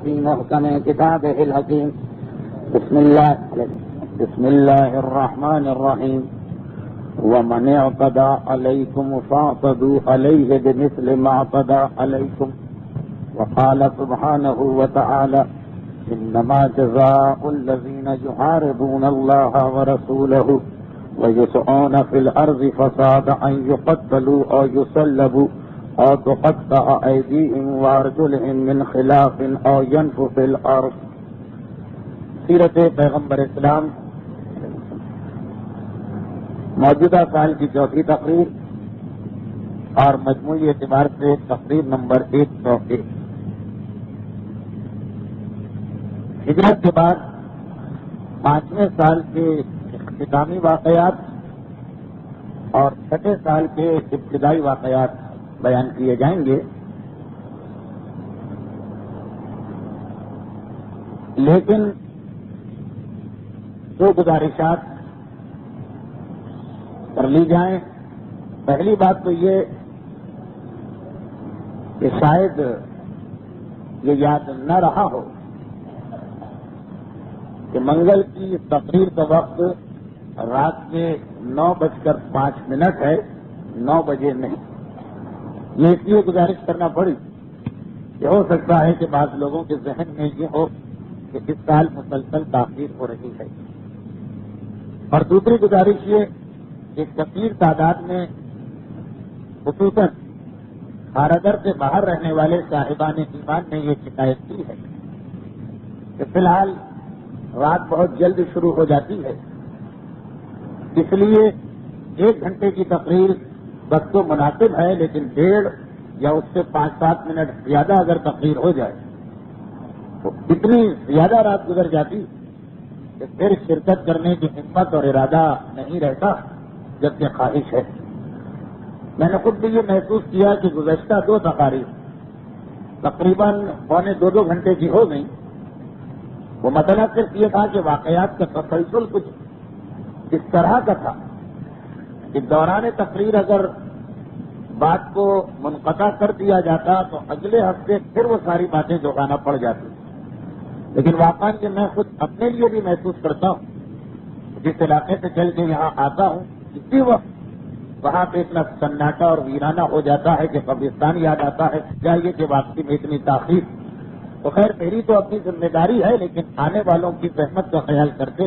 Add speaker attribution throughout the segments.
Speaker 1: في محكم كتابه الحكيم. بسم الله الرحمن الرحيم. ومن اعتدى عليكم فاعتدوا عليه بمثل ما اعتدى عليكم. وقال سبحانه وتعالى: إنما جزاء الذين يحاربون الله ورسوله ويسعون في الأرض فسادا أن يقتلوا أو يصلبوا أو تقطع أيديهم وأرجلهم من خلاف أو ينفوا في الأرض. سیرت پیغمبر اسلام موجودہ سال کی چوتھی تقریر اور مجموعی اعتبار سے تقریر نمبر 101. ہجرت کے بعد 5ویں سال کے اختتامی واقعات اور 6 سال کے ابتدائی واقعات بیان کیے جائیں گے. لیکن 2 گزارشات کر لی جائیں. پہلی بات تو یہ کہ شاید یہ یاد نہ رہا ہو کہ منگل کی تقریر کا وقت رات کے 9:05 ہے، 9 بجے نہیں. یہ اس لیے گزارش کرنا پڑی کہ ہو سکتا ہے کہ بعض لوگوں کے ذہن میں یہ ہو کہ اس سال مسلسل تاخیر ہو رہی ہے. اور دوسری گزارش یہ کہ کثیر تعداد میں خصوصاً خاردر سے باہر رہنے والے صاحبان ایمان نے یہ شکایت کی ہے کہ فی الحال رات بہت جلد شروع ہو جاتی ہے، اس لیے 1 گھنٹے کی تقریر بس تو مناسب ہے، لیکن 1.5 یا اس سے 5-7 منٹ زیادہ اگر تقریر ہو جائے تو اتنی زیادہ رات گزر جاتی کہ پھر شرکت کرنے کی ہمت اور ارادہ نہیں رہتا، جبکہ خواہش ہے. میں نے خود بھی یہ محسوس کیا کہ گزشتہ 2 تقاریر تقریباً 2.25 گھنٹے کی ہو گئی. وہ مسئلہ صرف یہ تھا کہ واقعات کا تسلسل کچھ اس طرح کا تھا کہ دوران تقریر اگر بات کو منقطع کر دیا جاتا تو اگلے ہفتے پھر وہ ساری باتیں دہرانا پڑ جاتی. لیکن واقعات کہ میں خود اپنے لیے بھی محسوس کرتا ہوں، جس علاقے سے چل کے یہاں آتا ہوں اسی وقت وہاں پہ اتنا سناٹا اور ویرانہ ہو جاتا ہے کہ قبرستان یاد آتا ہے. چاہیے کہ واپسی میں اتنی تاخیر. تو خیر میری تو اپنی ذمہ داری ہے، لیکن آنے والوں کی زحمت کا خیال کرتے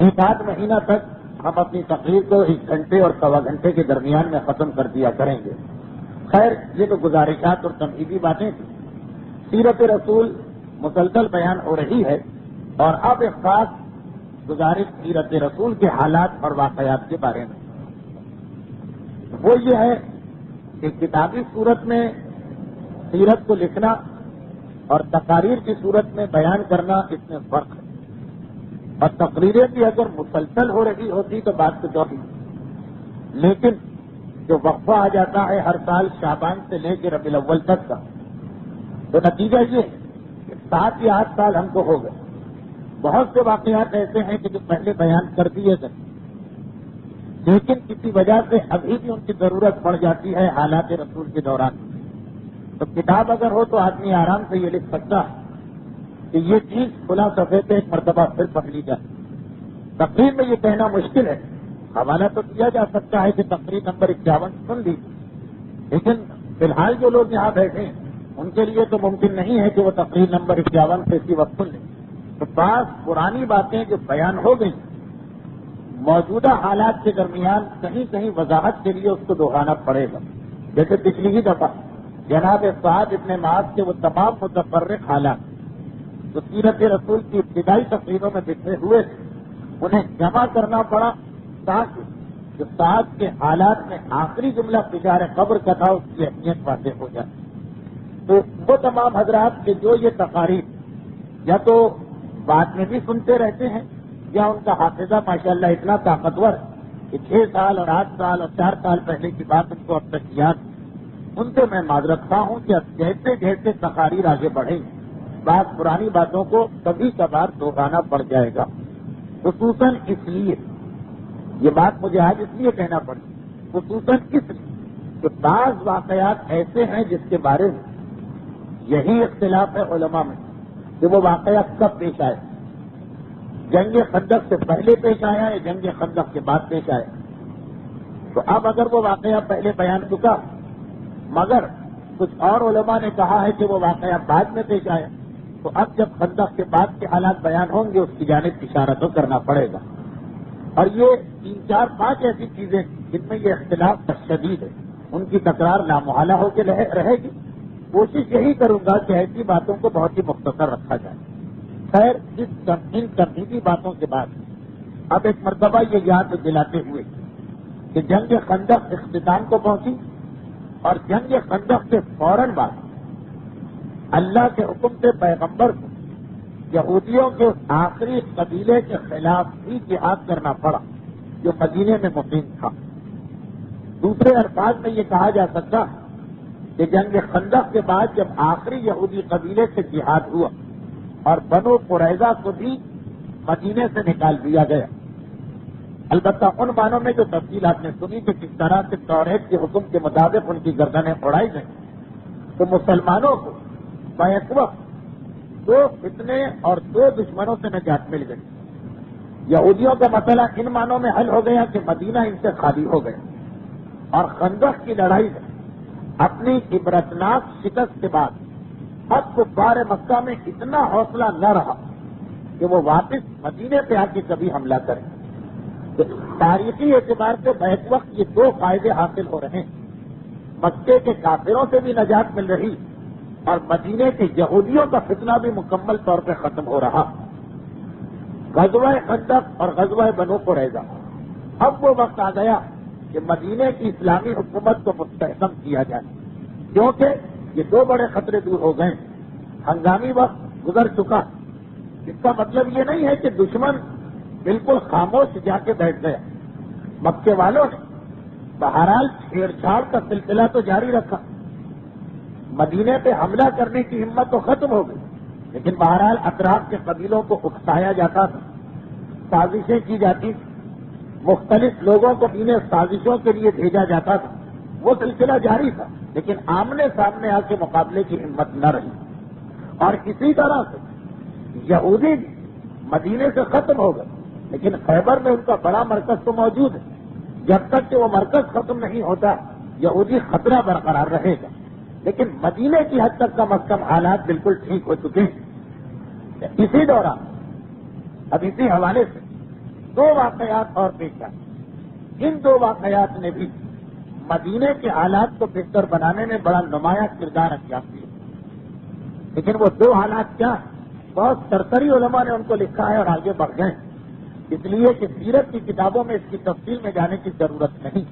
Speaker 1: 1 مہینہ تک ہم اپنی تقریر کو 1 گھنٹے اور 1.25 گھنٹے کے درمیان میں ختم کر دیا کریں گے. خیر یہ تو گزارشات اور تمہیدی باتیں تھیں. سیرت رسول مسلسل بیان ہو رہی ہے اور اب ایک خاص گزارش سیرت رسول کے حالات اور واقعات کے بارے میں. وہ یہ ہے کہ کتابی صورت میں سیرت کو لکھنا اور تقاریر کی صورت میں بیان کرنا اس میں فرق ہے. اور تقریریں بھی اگر مسلسل ہو رہی ہوتی تو بات کچھ اور تھی، لیکن جو وقفہ آ جاتا ہے ہر سال شعبان سے لے کے ربیع الاول تک کا، تو نتیجہ یہ ہے کہ 7 یا 8 سال ہم کو ہو گئے. بہت سے واقعات ایسے ہیں کہ جو پہلے بیان کر دیے گئے، لیکن کسی وجہ سے ابھی بھی ان کی ضرورت پڑ جاتی ہے حالات رسول کے دوران. تو کتاب اگر ہو تو آدمی آرام سے یہ لکھ سکتا ہے کہ یہ چیز کھلا صفحے پہ 1 مرتبہ پھر پڑھ لی جائے. تقریر میں یہ کہنا مشکل ہے. حوالہ تو دیا جا سکتا ہے کہ تقریر نمبر 51 سن لی، لیکن فی الحال جو لوگ یہاں بیٹھے ہیں ان کے لیے تو ممکن نہیں ہے کہ وہ تقریر نمبر 51 سے اسی وقت سن لیں. تو بعض پرانی باتیں جو بیان ہو گئی موجودہ حالات کے درمیان کہیں کہیں وضاحت کے لیے اس کو دہرانا پڑے گا. جیسے پچھلی ہی دفعہ جناب سعد ابن معاذ کے وہ تمام متفرق حالات تو سیرت رسول کی ابتدائی تقریروں میں بکھرے ہوئے انہیں جمع کرنا پڑا تاکہ جو سعد کے حالات میں آخری جملہ تجار قبر کا تھا اس کی اہمیت واضح ہو جائے. تو وہ تمام حضرات کے جو یہ تقاریر یا تو بعد میں بھی سنتے رہتے ہیں یا ان کا حافظہ ماشاءاللہ اتنا طاقتور کہ 6 سال اور 8 سال اور 4 سال پہلے کی بات ان کو اب تک یاد، ان سے میں معذرت خواہ ہوں کہ جیسے جیسے تقاریر آگے بڑھیں بعض پرانی باتوں کو کبھی کبھار دہرانا پڑ جائے گا. خصوصاً اس لیے یہ بات مجھے آج اس لیے کہنا پڑی، خصوصاً اس لیے کہ بعض واقعات ایسے ہیں جس کے بارے میں یہی اختلاف ہے علماء میں کہ وہ واقعہ کب پیش آئے، جنگ خندق سے پہلے پیش آیا یا جنگ خندق کے بعد پیش آیا. تو اب اگر وہ واقعہ پہلے بیان چکا مگر کچھ اور علماء نے کہا ہے کہ وہ واقعہ بعد میں پیش آیا، تو اب جب خندق کے بعد کے حالات بیان ہوں گے اس کی جانب اشارہ تو کرنا پڑے گا. اور یہ 3 4 5 ایسی چیزیں جن میں یہ اختلاف شدید ہے، ان کی تکرار لامحالہ ہو کے رہے گی. کوشش یہی کروں گا کہ ایسی باتوں کو بہت ہی مختصر رکھا جائے. خیر ان تمہیدی باتوں کے بعد اب ایک مرتبہ یہ یاد دلاتے ہوئے کہ جنگ خندق اختتام کو پہنچی اور جنگ خندق سے فوراً بعد اللہ کے حکم سے پیغمبر کو یہودیوں کے آخری قبیلے کے خلاف بھی جہاد کرنا پڑا جو مدینے میں مقیم تھا. دوسرے الفاظ میں یہ کہا جا سکتا کہ جنگ خندق کے بعد جب آخری یہودی قبیلے سے جہاد ہوا اور بنو قریظہ کو بھی مدینے سے نکال دیا گیا. البتہ ان معنوں میں جو تفصیل آپ نے سنی کہ کس طرح سے توریت کے حکم کے مطابق ان کی گردنیں اڑائی گئیں، تو مسلمانوں کو بیک وقت 2 فتنے اور 2 دشمنوں سے نجات مل گئی. یہودیوں کا مسئلہ ان معنوں میں حل ہو گیا کہ مدینہ ان سے خالی ہو گیا، اور خندق کی لڑائی میں اپنی عبرتناک شکست کے بعد اب کفار مکہ میں اتنا حوصلہ نہ رہا کہ وہ واپس مدینے پہ آ کے کبھی حملہ کریں. تو تاریخی اعتبار سے بیک وقت یہ 2 فائدے حاصل ہو رہے ہیں. مکے کے کافروں سے بھی نجات مل رہی اور مدینے کے یہودیوں کا فتنہ بھی مکمل طور پہ ختم ہو رہا. غزوہ خندق اور غزوہ بنو قریظہ. اب وہ وقت آ گیا کہ مدینے کی اسلامی حکومت کو مستحکم کیا جائے، کیونکہ یہ 2 بڑے خطرے دور ہو گئے. ہنگامی وقت گزر چکا. اس کا مطلب یہ نہیں ہے کہ دشمن بالکل خاموش جا کے بیٹھ گیا. مکے والوں نے بہرحال چھیڑ چھاڑ کا سلسلہ تو جاری رکھا. مدینے پہ حملہ کرنے کی ہمت تو ختم ہو گئی، لیکن بہرحال اطراف کے قبیلوں کو اکسایا جاتا تھا، سازشیں کی جاتی تھی، مختلف لوگوں کو انہیں سازشوں کے لیے بھیجا جاتا تھا. وہ سلسلہ جاری تھا، لیکن آمنے سامنے آ کے مقابلے کی ہمت نہ رہی. اور اسی طرح سے یہودی مدینے سے ختم ہو گئے، لیکن خیبر میں ان کا بڑا مرکز تو موجود ہے. جب تک کہ وہ مرکز ختم نہیں ہوتا یہودی خطرہ برقرار رہے گا. لیکن مدینے کی حد تک کم از کم حالات بالکل ٹھیک ہو چکے ہیں. اسی دوران اب اسی حوالے سے 2 واقعات اور پیش آئے. ان 2 واقعات نے بھی مدینے کے حالات کو بہتر بنانے میں بڑا نمایاں کردار اختیار کیا. لیکن وہ 2 حالات کیا ہیں؟ بہت سرسری علماء نے ان کو لکھا ہے اور آگے بڑھ گئے، اس لیے کہ سیرت کی کتابوں میں اس کی تفصیل میں جانے کی ضرورت نہیں.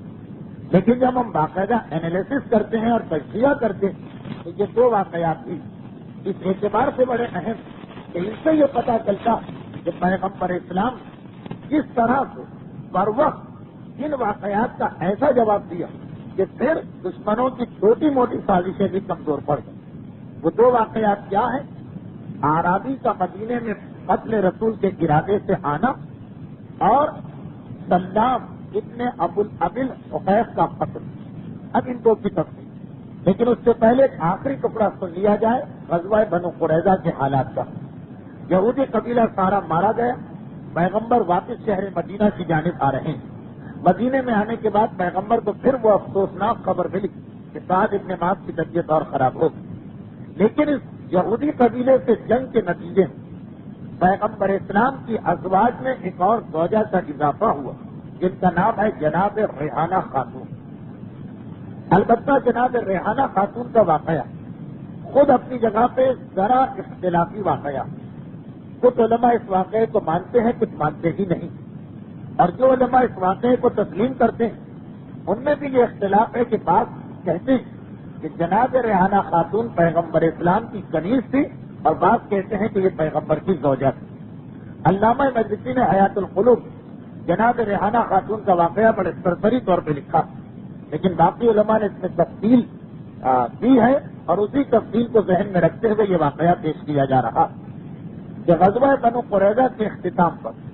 Speaker 1: لیکن جب ہم باقاعدہ انالیسس کرتے ہیں اور تجزیہ کرتے ہیں تو یہ 2 واقعات بھی اس اعتبار سے بڑے اہم کہ ان سے یہ پتہ چلتا کہ پیغمبر اسلام کس طرح سے بر وقت ان واقعات کا ایسا جواب دیا کہ پھر دشمنوں کی چھوٹی موٹی سازشیں بھی کمزور پڑ گئی. وہ 2 واقعات کیا ہیں؟ آرابی کا مدینے میں قتل رسول کے ارادے سے آنا اور سلام ابن ابل حقیق کا قتل. اب ان 2 کی تفصیل، لیکن اس سے پہلے ایک آخری ٹکڑا سن لیا جائے غزوہ بنو قریظہ کے حالات کا. یہودی قبیلہ سارا مارا گیا. پیغمبر واپس شہر مدینہ کی جانب آ رہے ہیں. مدینے میں آنے کے بعد پیغمبر کو پھر وہ افسوسناک خبر ملی کہ سعد ابن معاذ کی طبیعت اور خراب ہو گئی. لیکن اس یہودی قبیلے سے جنگ کے نتیجے میں پیغمبر اسلام کی ازواج میں ایک اور زوجہ کا اضافہ ہوا جن کا نام ہے جناب ریحانہ خاتون. البتہ جناب ریحانہ خاتون کا واقعہ خود اپنی جگہ پہ ذرا اختلافی واقعہ. کچھ علماء اس واقعے کو مانتے ہیں، کچھ مانتے ہی نہیں. اور جو علماء اس واقعے کو تسلیم کرتے ہیں ان میں بھی یہ اختلاف ہے کہ بعض کہتے ہیں کہ جناب ریحانہ خاتون پیغمبر اسلام کی کنیز تھی اور بعض کہتے ہیں کہ یہ پیغمبر کی زوجہ تھی. علامہ مجلسی نے حیات القلوب جناب ریحانہ خاتون کا واقعہ بڑے سرسری طور پہ لکھا، لیکن باقی علماء نے اس میں تفصیل دی ہے اور اسی تفصیل کو ذہن میں رکھتے ہوئے یہ واقعہ پیش کیا جا رہا کہ غزوہ بنو قریظہ کے اختتام پر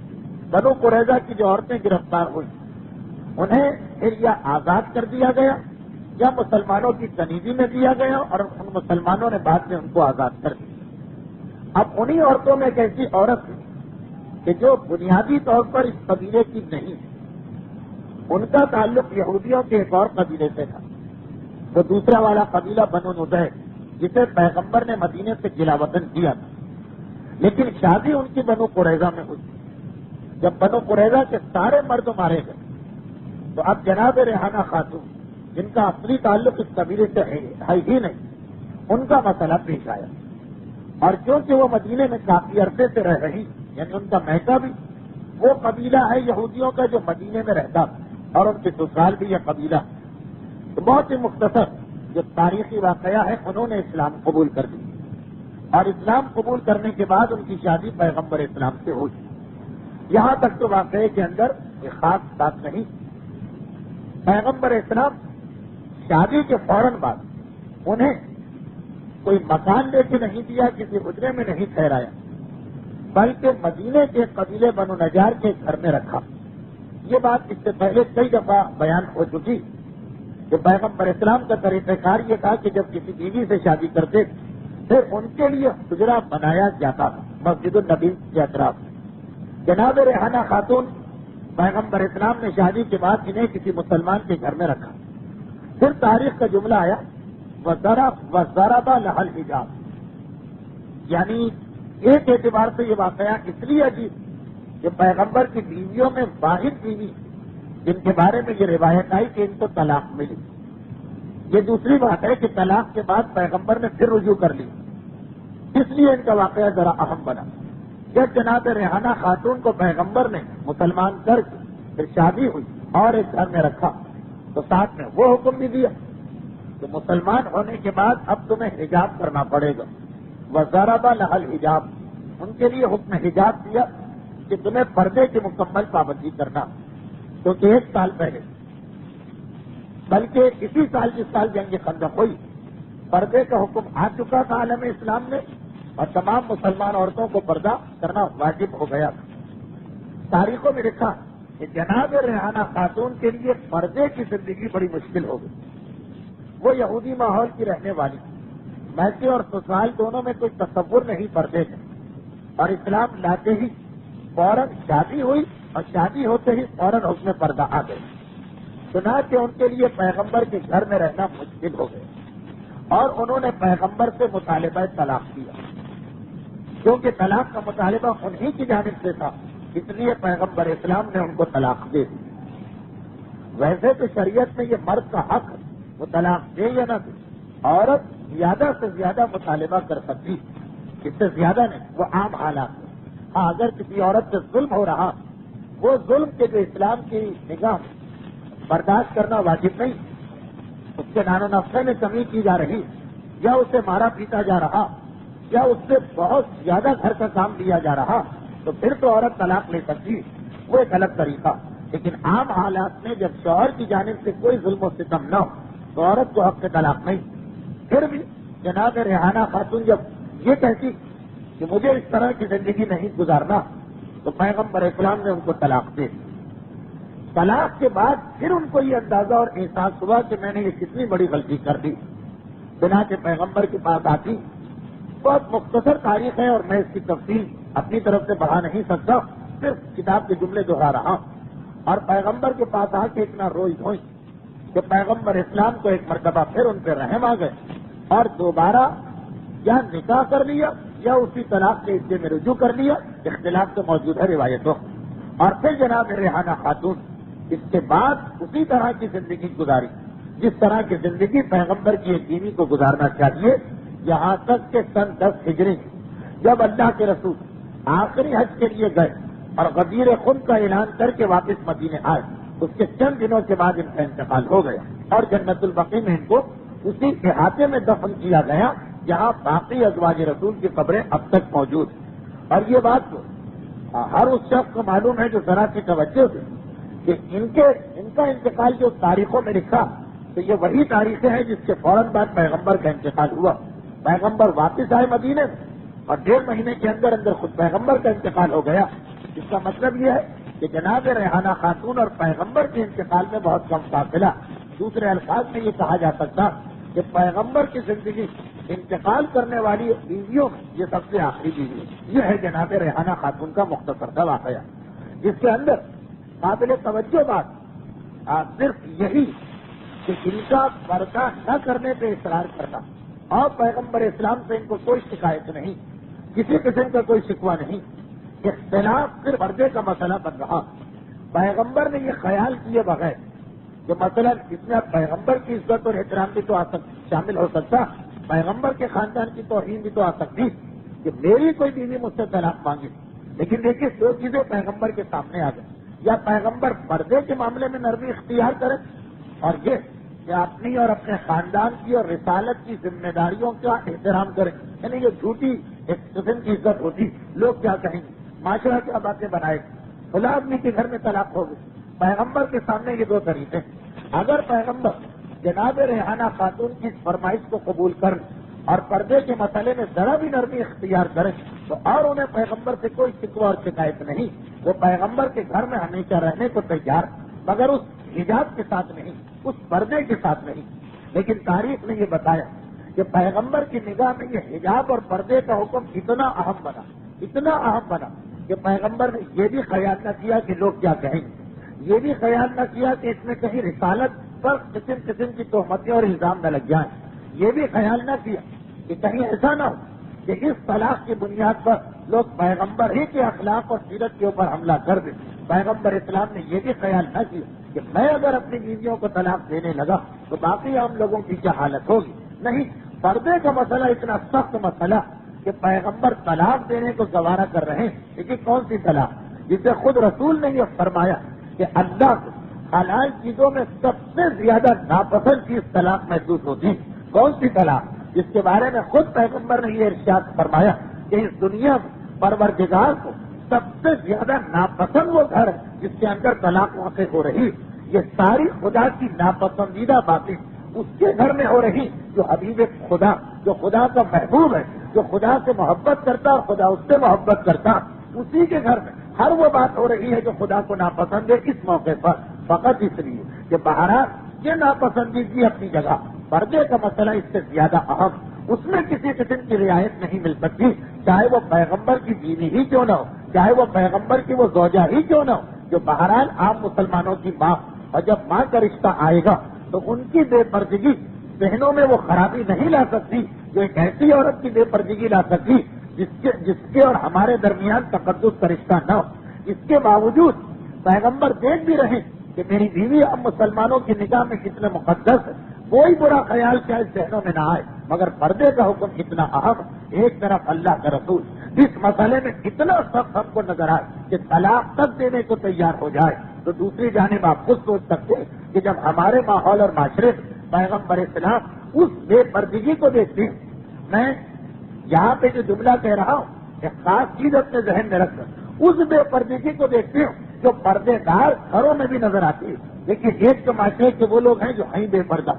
Speaker 1: بنو قریظہ کی جو عورتیں گرفتار ہوئی انہیں پھر یا آزاد کر دیا گیا یا مسلمانوں کی تنیدی میں دیا گیا اور ان مسلمانوں نے بعد میں ان کو آزاد کر دیا۔ اب انہی عورتوں میں ایک ایسی عورت ہے کہ جو بنیادی طور پر اس قبیلے کی نہیں ہے، ان کا تعلق یہودیوں کے ایک اور قبیلے سے تھا، وہ دوسرا والا قبیلہ بنو نضیر، جسے پیغمبر نے مدینے سے جلا وطن کیا تھا، لیکن شادی ان کی بنو قریظہ میں ہوئی۔ جب بنو قریظہ کے سارے مرد مارے گئے تو اب جناب ریحانہ خاتون، جن کا اصلی تعلق اس قبیلے سے ہے ہی نہیں، ان کا مسئلہ پیش آیا، اور کیونکہ وہ مدینے میں کافی عرصے سے رہ رہی، یعنی ان کا میکہ بھی وہ قبیلہ ہے یہودیوں کا جو مدینے میں رہتا، اور ان کے سسرال بھی یہ قبیلہ، تو بہت ہی مختصر جو تاریخی واقعہ ہے، انہوں نے اسلام قبول کر لی، اور اسلام قبول کرنے کے بعد ان کی شادی پیغمبر اسلام سے ہوئی۔ یہاں تک تو واقعے کے اندر ایک خاص بات نہیں، پیغمبر اسلام شادی کے فوراً بعد انہیں کوئی مکان لے کے نہیں دیا، کسی حجرے میں نہیں ٹھہرایا، بلکہ مدینے کے قبیلے بنو نجار کے گھر میں رکھا۔ یہ بات اس سے پہلے کئی دفعہ بیان ہو چکی کہ پیغمبر اسلام کا طریقہ کار یہ تھا کہ جب کسی بیوی سے شادی کرتے پھر ان کے لیے حجرہ بنایا جاتا تھا مسجد النبی کے اطراف۔ جناب ریحانہ خاتون، پیغمبر اسلام نے شادی کے بعد انہیں کسی مسلمان کے گھر میں رکھا، پھر تاریخ کا جملہ آیا وَضَرَبَ لَهَا الْحِجَابَ، یعنی ایک اعتبار سے یہ واقعہ اس لیے عجیب کہ پیغمبر کی بیویوں میں واحد بیوی جن کے بارے میں یہ روایت آئی کہ ان کو طلاق ملی۔ یہ دوسری بات ہے کہ طلاق کے بعد پیغمبر نے پھر رجوع کر لی، اس لیے ان کا واقعہ ذرا اہم بنا۔ جب جناب ریحانہ خاتون کو پیغمبر نے مسلمان کر کے پھر شادی ہوئی اور ایک گھر میں رکھا تو ساتھ میں وہ حکم بھی دیا کہ مسلمان ہونے کے بعد اب تمہیں حجاب کرنا پڑے گا۔ وَضَرَبَ لَهَا الْحِجَابَ، ان کے لیے حکم حجاب دیا کہ تمہیں پردے کی مکمل پابندی کرنا، کیونکہ ایک سال پہلے بلکہ اسی سال جس سال جنگ خندق ہوئی پردے کا حکم آ چکا تھا عالم اسلام میں، اور تمام مسلمان عورتوں کو پردہ کرنا واجب ہو گیا تھا۔ تاریخوں میں لکھا کہ جناب ریحانہ خاتون کے لیے پردے کی زندگی بڑی مشکل ہو گئی۔ وہ یہودی ماحول کی رہنے والی، میکے اور سسرال دونوں میں کوئی تصور نہیں پردے کا، اور اسلام لاتے ہی فوراً شادی ہوئی، اور شادی ہوتے ہی فوراً حکم پردہ آ گئے۔ سنا کہ ان کے لیے پیغمبر کے گھر میں رہنا مشکل ہو گیا، اور انہوں نے پیغمبر سے مطالبہ طلاق کیا، کیونکہ طلاق کا مطالبہ انہی کی جانب سے تھا، اس لیے پیغمبر اسلام نے ان کو طلاق دے دی۔ ویسے تو شریعت میں یہ مرد کا حق ہے، وہ طلاق دے یا نہ دے، عورت زیادہ سے زیادہ مطالبہ کر سکتی، اس سے زیادہ نہیں، وہ عام حالات میں۔ ہاں، اگر کسی عورت سے ظلم ہو رہا، وہ ظلم کے جو اسلام کی نگاہ برداشت کرنا واجب نہیں، اس کے نان و نفع میں کمی کی جا رہی، یا اسے مارا پیٹا جا رہا، یا اس سے بہت زیادہ گھر کا کام لیا جا رہا، تو پھر تو عورت طلاق لے سکتی، وہ ایک الگ طریقہ۔ لیکن عام حالات میں جب شوہر کی جانب سے کوئی ظلم و ستم نہ ہو تو عورت کو حق سے طلاق نہیں۔ پھر بھی جناب ریحانہ خاتون جب یہ کہتی کہ مجھے اس طرح کی زندگی نہیں گزارنا، تو پیغمبر اسلام نے ان کو طلاق دے دی۔ طلاق کے بعد پھر ان کو یہ اندازہ اور احساس ہوا کہ میں نے یہ کتنی بڑی غلطی کر دی، بنا کے پیغمبر کے پاس آتی۔ بہت مختصر تاریخ ہے اور میں اس کی تفصیل اپنی طرف سے بڑھا نہیں سکتا، صرف کتاب کے جملے دہرا رہا، اور پیغمبر کے پاس آ کے اتنا روئی دھوئی کہ پیغمبر اسلام کو ایک مرتبہ پھر ان پہ رحم آ گئے، اور دوبارہ یا نکاح کر لیا یا اسی طلاق کے حصے میں رجوع کر لیا، اختلاف تو موجود ہے روایتوں۔ اور پھر جناب ریحانہ خاتون اس کے بعد اسی طرح کی زندگی گزاری جس طرح کی زندگی پیغمبر کی ایک بیوی کو گزارنا چاہیے، یہاں تک کہ سن 10 ہجری جب اللہ کے رسول آخری حج کے لیے گئے اور غدیر خون کا اعلان کر کے واپس مدینے آئے، اس کے چند دنوں کے بعد ان کا انتقال ہو گیا، اور جنت البقیع میں ان کو اسی احاطے میں دفن کیا گیا جہاں باقی ازواج رسول کی قبریں اب تک موجود ہیں۔ اور یہ بات تو ہر اس شخص کو معلوم ہے جو ذرا سی توجہ سے کہ ان کا انتقال جو تاریخوں میں لکھا تو یہ وہی تاریخیں ہیں جس کے فوراً بعد پیغمبر کا انتقال ہوا۔ پیغمبر واپس آئے مدینے میں اور 1.5 مہینے کے اندر اندر خود پیغمبر کا انتقال ہو گیا۔ اس کا مطلب یہ ہے کہ جناب ریحانہ خاتون اور پیغمبر کے انتقال میں بہت کم فاصلہ، دوسرے الفاظ میں یہ کہا جا سکتا کہ پیغمبر کی زندگی انتقال کرنے والی بیویوں میں یہ سب سے آخری بیوی ہے۔ یہ ہے جناب ریحانہ خاتون کا مختصر سا واقعہ، جس کے اندر قابل توجہ بات صرف یہی کہ ان کا پردہ نہ کرنے پہ اصرار کرنا، اور پیغمبر اسلام سے ان کو کوئی شکایت نہیں، کسی قسم کا کوئی شکوہ نہیں، اختلاف صرف پردے کا مسئلہ بن رہا۔ پیغمبر نے یہ خیال کیے بغیر کہ مثلا اس میں پیغمبر کی عزت اور احترام بھی تو شامل ہو سکتا، پیغمبر کے خاندان کی توہین بھی تو آ سکتی کہ میری کوئی بیوی مجھ سے طلاق مانگی، لیکن دیکھیے دو چیزیں پیغمبر کے سامنے آ گئی، یا پیغمبر پردے کے معاملے میں نرمی اختیار کرے، اور یہ کہ اپنی اور اپنے خاندان کی اور رسالت کی ذمہ داریوں کا احترام کریں، یعنی یہ جھوٹی ایک قسم کی عزت ہوتی، لوگ کیا کہیں گے، معاشرہ کیا باتیں بنائے گا، کھلا آدمی کے گھر میں طلاق ہو گئی۔ پیغمبر کے سامنے یہ دو طریقے، اگر پیغمبر جناب ریحانہ خاتون کی فرمائش کو قبول کر اور پردے کے مسئلے میں ذرا بھی نرمی اختیار کریں تو اور انہیں پیغمبر سے کوئی شکوہ اور شکایت نہیں، وہ پیغمبر کے گھر میں ہمیشہ رہنے کو تیار، مگر اس حجاب کے ساتھ نہیں، اس پردے کے ساتھ نہیں۔ لیکن تاریخ نے یہ بتایا کہ پیغمبر کی نگاہ میں یہ حجاب اور پردے کا حکم اتنا اہم بنا کہ پیغمبر نے یہ بھی خیال نہ کیا کہ لوگ کیا کہیں گے، یہ بھی خیال نہ کیا کہ اس میں کہیں رسالت پر قسم قسم کی تہمتیں اور الزام نہ لگ جائیں، یہ بھی خیال نہ کیا کہ کہیں ایسا نہ ہو کہ اس طلاق کی بنیاد پر لوگ پیغمبر ہی کے اخلاق اور سیرت کے اوپر حملہ کر دیں۔ پیغمبر اسلام نے یہ بھی خیال نہ کیا کہ میں اگر اپنی بیویوں کو طلاق دینے لگا تو باقی عام لوگوں کی کیا حالت ہوگی، نہیں، پردے کا مسئلہ اتنا سخت مسئلہ کہ پیغمبر طلاق دینے کو گوارا کر رہے ہیں، لیکن کون سی طلاق جسے خود رسول نے یہ فرمایا کہ اللہ کو حلال چیزوں میں سب سے زیادہ ناپسند چیز طلاق محسوس ہوتی ہے، کون سی طلاق جس کے بارے میں خود پیغمبر نے یہ ارشاد فرمایا کہ اس دنیا میں پروردگار کو سب سے زیادہ ناپسند وہ گھر ہے جس کے اندر طلاق واقع ہو رہی، یہ ساری خدا کی ناپسندیدہ باتیں اس کے گھر میں ہو رہی جو حبیب خدا، جو خدا کا محبوب ہے، جو خدا سے محبت کرتا اور خدا اس سے محبت کرتا، اسی کے گھر میں ہر وہ بات ہو رہی ہے جو خدا کو ناپسند ہے اس موقع پر، فقط اس لیے کہ بہرحال یہ ناپسندیدگی اپنی جگہ، پردے کا مسئلہ اس سے زیادہ اہم، اس میں کسی قسم کی رعایت نہیں مل سکتی، چاہے وہ پیغمبر کی بیوی ہی کیوں نہ ہو، چاہے وہ پیغمبر کی وہ زوجہ ہی کیوں نہ ہو، جو بہرحال عام مسلمانوں کی ماں، اور جب ماں کا رشتہ آئے گا تو ان کی بے پردگی ذہنوں میں وہ خرابی نہیں لا سکتی جو ایک ایسی عورت کی بے پردگی لا سکتی جس کے اور ہمارے درمیان تقدس کا رشتہ نہ ہو۔ اس کے باوجود پیغمبر دیکھ بھی رہے کہ میری بیوی اب مسلمانوں کی نگاہ میں کتنے مقدس ہے، کوئی برا خیال شاید ذہنوں میں نہ آئے، مگر پردے کا حکم کتنا اہم، ایک طرف اللہ کا رسول اس مسئلے میں اتنا سخت ہم کو نظر آئے کہ طلاق تک دینے کو تیار ہو جائے، تو دوسری جانب آپ خود سوچ سکتے ہیں کہ جب ہمارے ماحول اور معاشرے میں پیغمبر اسلام اس بے پردگی کو دیکھتے ہیں، میں یہاں پہ جو جملہ کہہ رہا ہوں ایک خاص چیز اپنے ذہن میں رکھ کر اس بے پردگی کو دیکھتے ہوں جو پردے دار گھروں میں بھی نظر آتی ہے، لیکن ایک تو معاشرے کے وہ لوگ ہیں جو ہیں بے پردہ،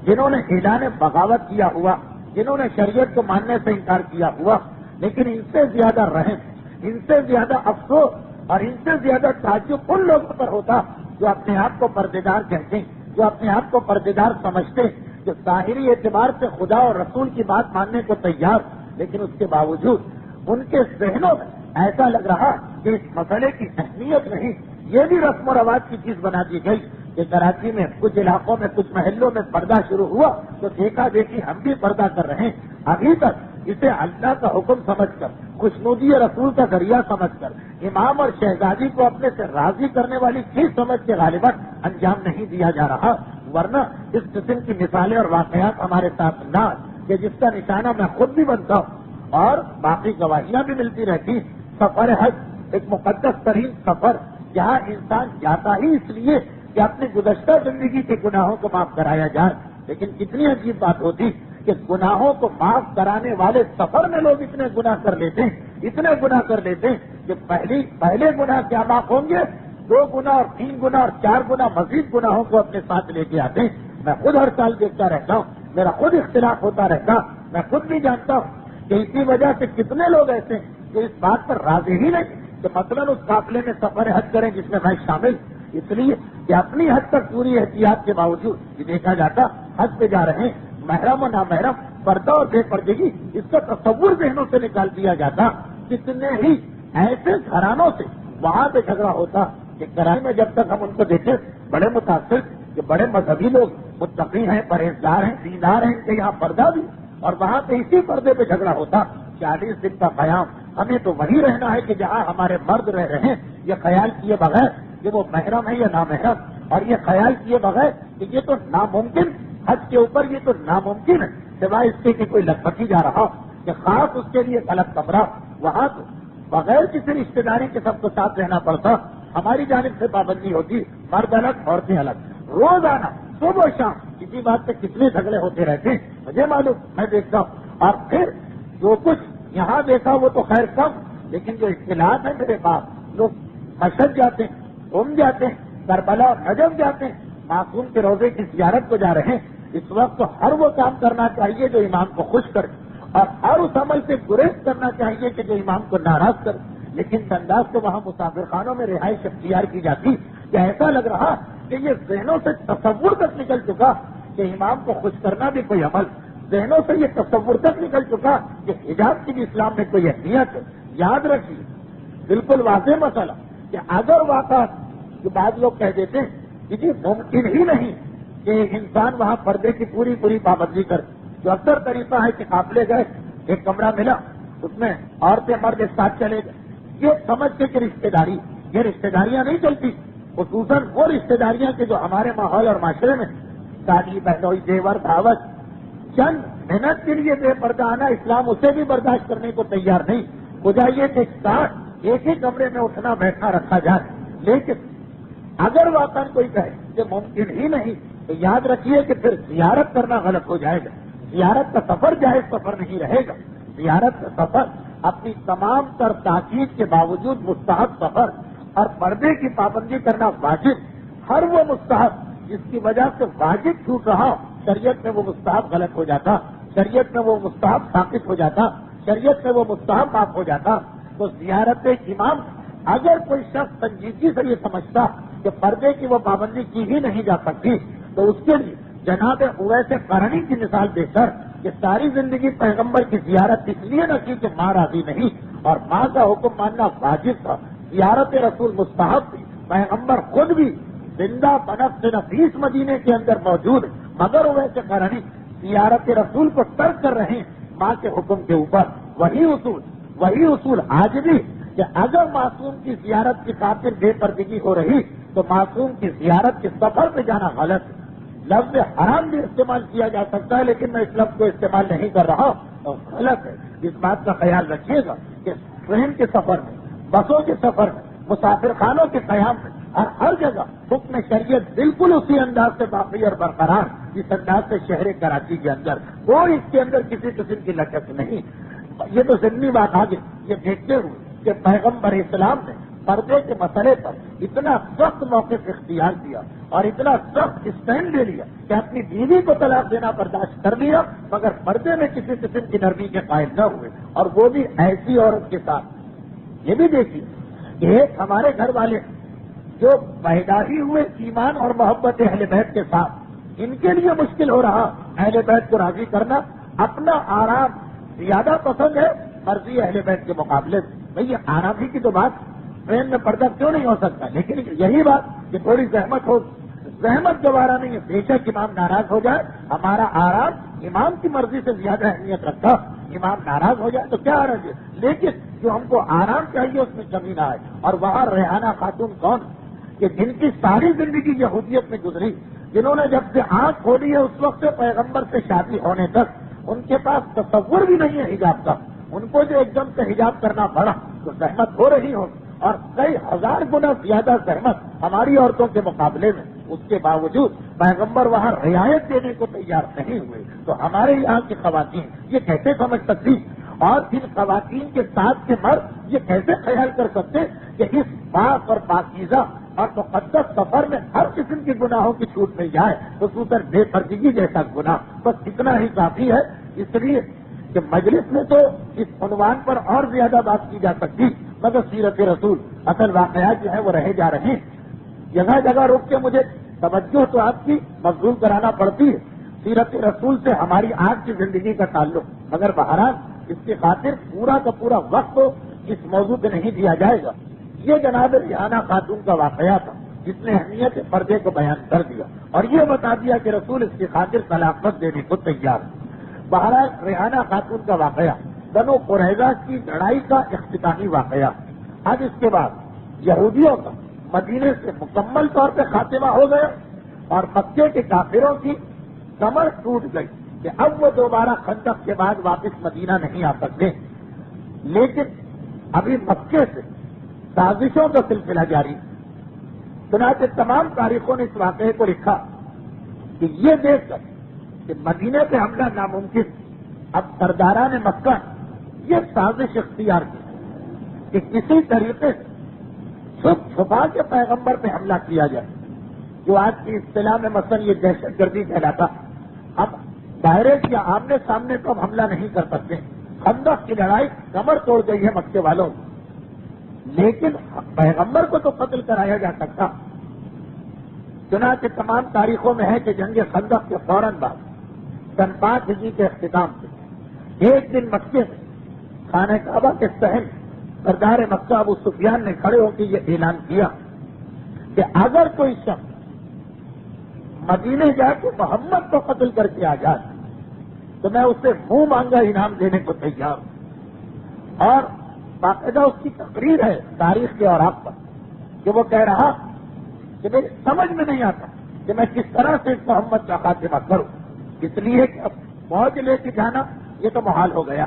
Speaker 1: جنہوں نے اعلان بغاوت کیا ہوا، جنہوں نے شریعت کو ماننے سے انکار کیا ہوا، لیکن ان سے زیادہ رحم، ان سے زیادہ افسوس اور ان سے زیادہ تعجب ان لوگوں پر ہوتا جو اپنے آپ کو پردےدار کہتے ہیں، جو اپنے آپ کو پردےدار سمجھتے ہیں، جو ظاہری اعتبار سے خدا اور رسول کی بات ماننے کو تیار، لیکن اس کے باوجود ان کے ذہنوں میں ایسا لگ رہا کہ اس مسئلے کی اہمیت نہیں، یہ بھی رسم و رواج کی چیز بنا دی گئی کہ کراچی میں کچھ علاقوں میں کچھ محلوں میں پردہ شروع ہوا تو دیکھا دیکھی ہم بھی پردہ کر رہے ہیں، ابھی تک اسے اللہ کا حکم سمجھ کر، خوشنودی رسول کا ذریعہ سمجھ کر، امام اور شہزادی کو اپنے سے راضی کرنے والی چیز سمجھ کے غالباً انجام نہیں دیا جا رہا، ورنہ اس قسم کی مثالیں اور واقعات ہمارے ساتھ نہ کہ جس کا نشانہ میں خود بھی بنتا ہوں اور باقی گواہیاں بھی ملتی رہتی۔ سفر حج ایک مقدس ترین سفر جہاں انسان جاتا ہی اس لیے کہ اپنی گزشتہ زندگی کے گناہوں کو معاف کرایا جائے، لیکن کتنی عجیب بات ہوتی کہ گناہوں کو معاف کرانے والے سفر میں لوگ اتنے گناہ کر لیتے ہیں کہ پہلے گناہ کیا معاف ہوں گے، 2 گنا اور 3 گنا اور 4 گنا مزید گناہوں کو اپنے ساتھ لے کے آتے ہیں۔ میں خود ہر سال دیکھتا رہتا ہوں، میرا خود اختلاف ہوتا رہتا، میں خود بھی جانتا ہوں کہ اسی وجہ سے کتنے لوگ ایسے ہیں جو اس بات پر راضی ہی نہیں کہ مثلاً اس قافلے میں سفر حج کریں جس میں میں شامل، اس لیے کہ اپنی حد تک پوری احتیاط کے باوجود یہ دیکھا جاتا حج پہ جا رہے ہیں، محرم و نامحرم، پردہ اور بے پردگی، اس کا تصور ذہنوں سے نکال دیا جاتا. کتنے ہی ایسے گھرانوں سے وہاں پہ جھگڑا ہوتا کہ کراچی میں جب تک ہم ان کو دیکھیں بڑے متاثر کہ بڑے مذہبی لوگ، متقی ہیں، پرہیزگار ہیں، دیندار ہیں، کہ یہاں پردہ بھی، اور وہاں پہ اسی پردے پہ جھگڑا ہوتا. 40 دن کا قیام، ہمیں تو وہی رہنا ہے کہ جہاں ہمارے مرد رہ رہے ہیں، یہ خیال کیے بغیر کہ وہ محرم ہے یا نامحرم، اور یہ خیال کیے بغیر کہ یہ تو ناممکن، حج کے اوپر یہ تو ناممکن ہے، سوائے اس کے کہ کوئی لکھپتی جا رہا کہ خاص اس کے لیے غلط کمرہ، وہاں تو بغیر کسی رشتے داری کے سب کو ساتھ رہنا پڑتا. ہماری جانب سے پابندی ہوتی، مرد الگ عورتیں الگ. روزانہ صبح و شام کسی بات پہ کتنے جھگڑے ہوتے رہتے ہیں مجھے معلوم، میں دیکھتا ہوں. اور پھر جو کچھ یہاں دیکھا وہ تو خیر کم، لیکن جو اختلاف ہے میرے پاس، لوگ مشہد جاتے ہیں، جاتے ہیں، کربلا اور نجف جاتے ہیں، معصوم کے روزے کی زیارت کو جا رہے ہیں. اس وقت تو ہر وہ کام کرنا چاہیے جو امام کو خوش کرے، اور ہر اس عمل سے گریز کرنا چاہیے کہ جو امام کو ناراض کرے. لیکن انداز تو وہاں مسافر خانوں میں رہائش اختیار کی جاتی کہ ایسا لگ رہا کہ یہ ذہنوں سے تصور تک نکل چکا کہ امام کو خوش کرنا بھی کوئی عمل، ذہنوں سے یہ تصور تک نکل چکا کہ حجاب کی بھی اسلام میں کوئی اہمیت ہے. یاد رکھیے بالکل واضح مسئلہ کہ اگر واقع جو بعض لوگ کہہ دیتے ہیں کہ جی ممکن ہی نہیں کہ انسان وہاں پردے کی پوری پابندی کرے. جو اکثر طریقہ ہے کہ قافلے گئے، ایک کمرہ ملا، اس میں عورتیں مرد ایک ساتھ چلے گئے، یہ سمجھتے کہ رشتے داری، یہ رشتے داریاں نہیں چلتی. خصوصاً وہ رشتے داریاں کہ جو ہمارے ماحول اور معاشرے میں شادی، بہنوئی، زیور، دعوت، چند محنت کے لیے بے پردہ آنا، اسلام اسے بھی برداشت کرنے کو تیار نہیں. ہو جائیے کہ ساتھ ایک ہی کمرے میں اٹھنا بیٹھنا رکھا جائے. لیکن اگر واقعا کوئی کہے کہ ممکن ہی نہیں تو یاد رکھیے کہ پھر زیارت کرنا غلط ہو جائے گا. زیارت کا سفر جائز سفر نہیں رہے گا. زیارت کا سفر اپنی تمام تر تاکید کے باوجود مستحب سفر، اور پردے کی پابندی کرنا واجب. ہر وہ مستحب جس کی وجہ سے واجب چھوٹ رہا، شریعت میں وہ مستحب غلط ہو جاتا، شریعت میں وہ مستحب ثابت ہو جاتا، شریعت میں وہ مستحب معاف ہو جاتا. تو زیارت امام اگر کوئی شخص سنجیدگی سے یہ سمجھتا کہ پردے کی وہ پابندی کی ہی نہیں جا سکتی، تو اس کے لیے جناب اویس قرنی کی مثال دے کر کہ ساری زندگی پیغمبر کی زیارت اس لیے نہ کی کہ ماں راضی نہیں، اور ماں کا حکم ماننا واجب تھا. زیارت رسول مستحب تھی. پیغمبر خود بھی زندہ بنفس نفیس مدینے کے اندر موجود، مگر اویس قرنی زیارت رسول کو ترک کر رہے ہیں ماں کے حکم کے اوپر. وہی اصول آج بھی کہ اگر معصوم کی زیارت کی خاطر بے پردگی ہو رہی تو معصوم کی زیارت کے سفر پہ جانا غلط ہے. لفظ حرام بھی استعمال کیا جا سکتا ہے، لیکن میں اس لفظ کو استعمال نہیں کر رہا اور غلط ہے. اس بات کا خیال رکھیے گا کہ ٹرین کے سفر میں، بسوں کے سفر میں، مسافر خانوں کے قیام میں، ہر جگہ حکم شریعت بالکل اسی انداز سے باقی اور برقرار جس انداز سے شہر کراچی کے اندر کوئی اس کے اندر کسی قسم کی لچک نہیں. یہ تو ضمنی بات آگے یہ دیکھتے ہوئے کہ پیغمبر اسلام نے پردے کے مسئلے پر اتنا سخت موقف اختیار کیا اور اتنا سخت اسٹینڈ لے لیا کہ اپنی بیوی کو طلاق دینا برداشت کر لیا، مگر پردے میں کسی قسم کی نرمی کے قائل نہ ہوئے، اور وہ بھی ایسی عورت کے ساتھ. یہ بھی دیکھیے کہ ایک ہمارے گھر والے جو پیدا ہی ہوئے ایمان اور محبت اہل بیت کے ساتھ، ان کے لیے مشکل ہو رہا اہل بیت کو راضی کرنا. اپنا آرام زیادہ پسند ہے مرضی اہل بیت کے مقابلے میں. بھئی یہ آرام ہی کی تو بات، ٹرین میں پردہ کیوں نہیں ہو سکتا؟ لیکن یہی بات کہ تھوڑی زحمت ہو، زحمت گوارا نہیں ہے. بے شک امام ناراض ہو جائے، ہمارا آرام امام کی مرضی سے زیادہ اہمیت رکھتا. امام ناراض ہو جائے تو کیا حرج ہے، لیکن جو ہم کو آرام چاہیے اس میں کمی نہ آئے. اور وہاں ریحانہ خاتون کون کہ جن کی ساری زندگی یہودیت میں گزری، جنہوں نے جب سے آنکھ کھولی ہے اس وقت سے پیغمبر سے شادی ہونے تک ان کے پاس تصور بھی نہیں ہے حجاب کا. ان کو جو ایک دم سے حجاب کرنا پڑا تو زحمت ہو رہی ہو، اور کئی ہزار گنا زیادہ زحمت ہماری عورتوں کے مقابلے میں. اس کے باوجود پیغمبر وہاں رعایت دینے کو تیار نہیں ہوئے. تو ہمارے یہاں کی خواتین یہ کیسے سمجھ سکتی، اور پھر خواتین کے ساتھ کے مرد یہ کیسے خیال کر سکتے کہ اس پاک اور پاکیزہ اور مقدس سفر میں ہر قسم کے گناہوں کی چھوٹ مل جائے، خصوصاً بے پردگی جیسا گناہ. بس اتنا ہی کافی ہے. اس لیے کہ مجلس میں تو اس عنوان پر اور زیادہ بات کی جا سکتی، مگر سیرت رسول اصل واقعات جو ہے وہ رہے جا رہے ہیں. جگہ جگہ روک کے مجھے توجہ تو آپ کی مبذول کرانا پڑتی ہے، سیرت رسول سے ہماری آج کی زندگی کا تعلق، مگر بہرحال اس کی خاطر پورا کا پورا وقت اس موضوع پہ نہیں دیا جائے گا۔ یہ جناب ریحانہ خاتون کا واقعہ تھا جس نے اہمیت پردے کو بیان کر دیا اور یہ بتا دیا کہ رسول اس کی خاطر طلاق دینے کو تیار ہے۔ بہرحال ریحانہ خاتون کا واقعہ بنو قریظہ کی لڑائی کا اختتامی واقعہ۔ اب اس کے بعد یہودیوں کا مدینے سے مکمل طور پہ خاتمہ ہو گیا اور مکے کے کافروں کی کمر ٹوٹ گئی کہ اب وہ دوبارہ خندق کے بعد واپس مدینہ نہیں آ سکتے، لیکن ابھی مکے سے سازشوں کا سلسلہ جاری۔ چنانچہ تمام تاریخوں نے اس واقعے کو لکھا کہ یہ دیکھ کر کہ مدینے پہ حملہ ناممکن، اب سرداران مکہ یہ سازش اختیار کی کہ کسی طریقے سے چھپ چھپا کے پیغمبر پہ حملہ کیا جائے، جو آج کی اصطلاح میں مثلا یہ دہشت گردی کہلاتا۔ اب ڈائریکٹ یا آمنے سامنے تو اب حملہ نہیں کر سکتے، خندق کی لڑائی کمر توڑ گئی ہے مکے والوں، لیکن پیغمبر کو تو قتل کرایا جا سکتا۔ چنانچہ تمام تاریخوں میں ہے کہ جنگ خندق کے فوراً بعد سن 5 ہجری کے اختتام سے ایک دن مکے سے خانہ کعبہ کے صحن سردار مکہ ابو سفیان نے کھڑے ہو کے یہ اعلان کیا کہ اگر کوئی شخص مدینے جا کے محمد کو قتل کر کے آ جائے تو میں اسے منہ مانگا انعام دینے کو تیار ہوں۔ اور باقاعدہ اس کی تقریر ہے تاریخ کے اوراق پر کہ وہ کہہ رہا کہ میری سمجھ میں نہیں آتا کہ میں کس طرح سے اس محمد کا خاتمہ کروں، اس لیے کہ اب فوج لے کے جانا یہ تو محال ہو گیا،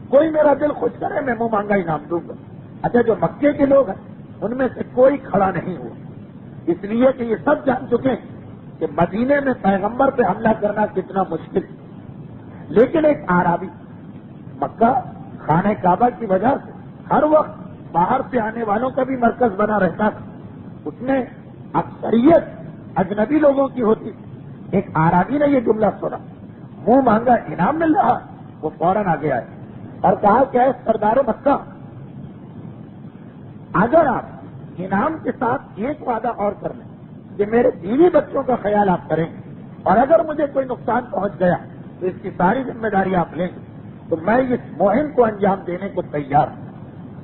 Speaker 1: کوئی میرا دل خوش کرے میں منہ مانگا انعام دوں گا۔ اچھا جو مکے کے لوگ ہیں ان میں سے کوئی کھڑا نہیں ہوا، اس لیے کہ یہ سب جان چکے ہیں کہ مدینے میں پیغمبر پہ حملہ کرنا کتنا مشکل ہے۔ لیکن ایک اعرابی مکہ خانہ کعبہ کی وجہ سے ہر وقت باہر سے آنے والوں کا بھی مرکز بنا رہتا تھا، اس نے اکثریت اجنبی لوگوں کی ہوتی۔ ایک اعرابی نے یہ جملہ سنا، منہ مانگا انعام مل رہا، وہ فوراً آگے آئے اور کہا کہ اے سردار مکہ، اگر آپ انعام کے ساتھ ایک وعدہ اور کر لیں کہ میرے بیوی بچوں کا خیال آپ کریں گے اور اگر مجھے کوئی نقصان پہنچ گیا تو اس کی ساری ذمہ داری آپ لیں گے تو میں اس مہم کو انجام دینے کو تیار ہوں۔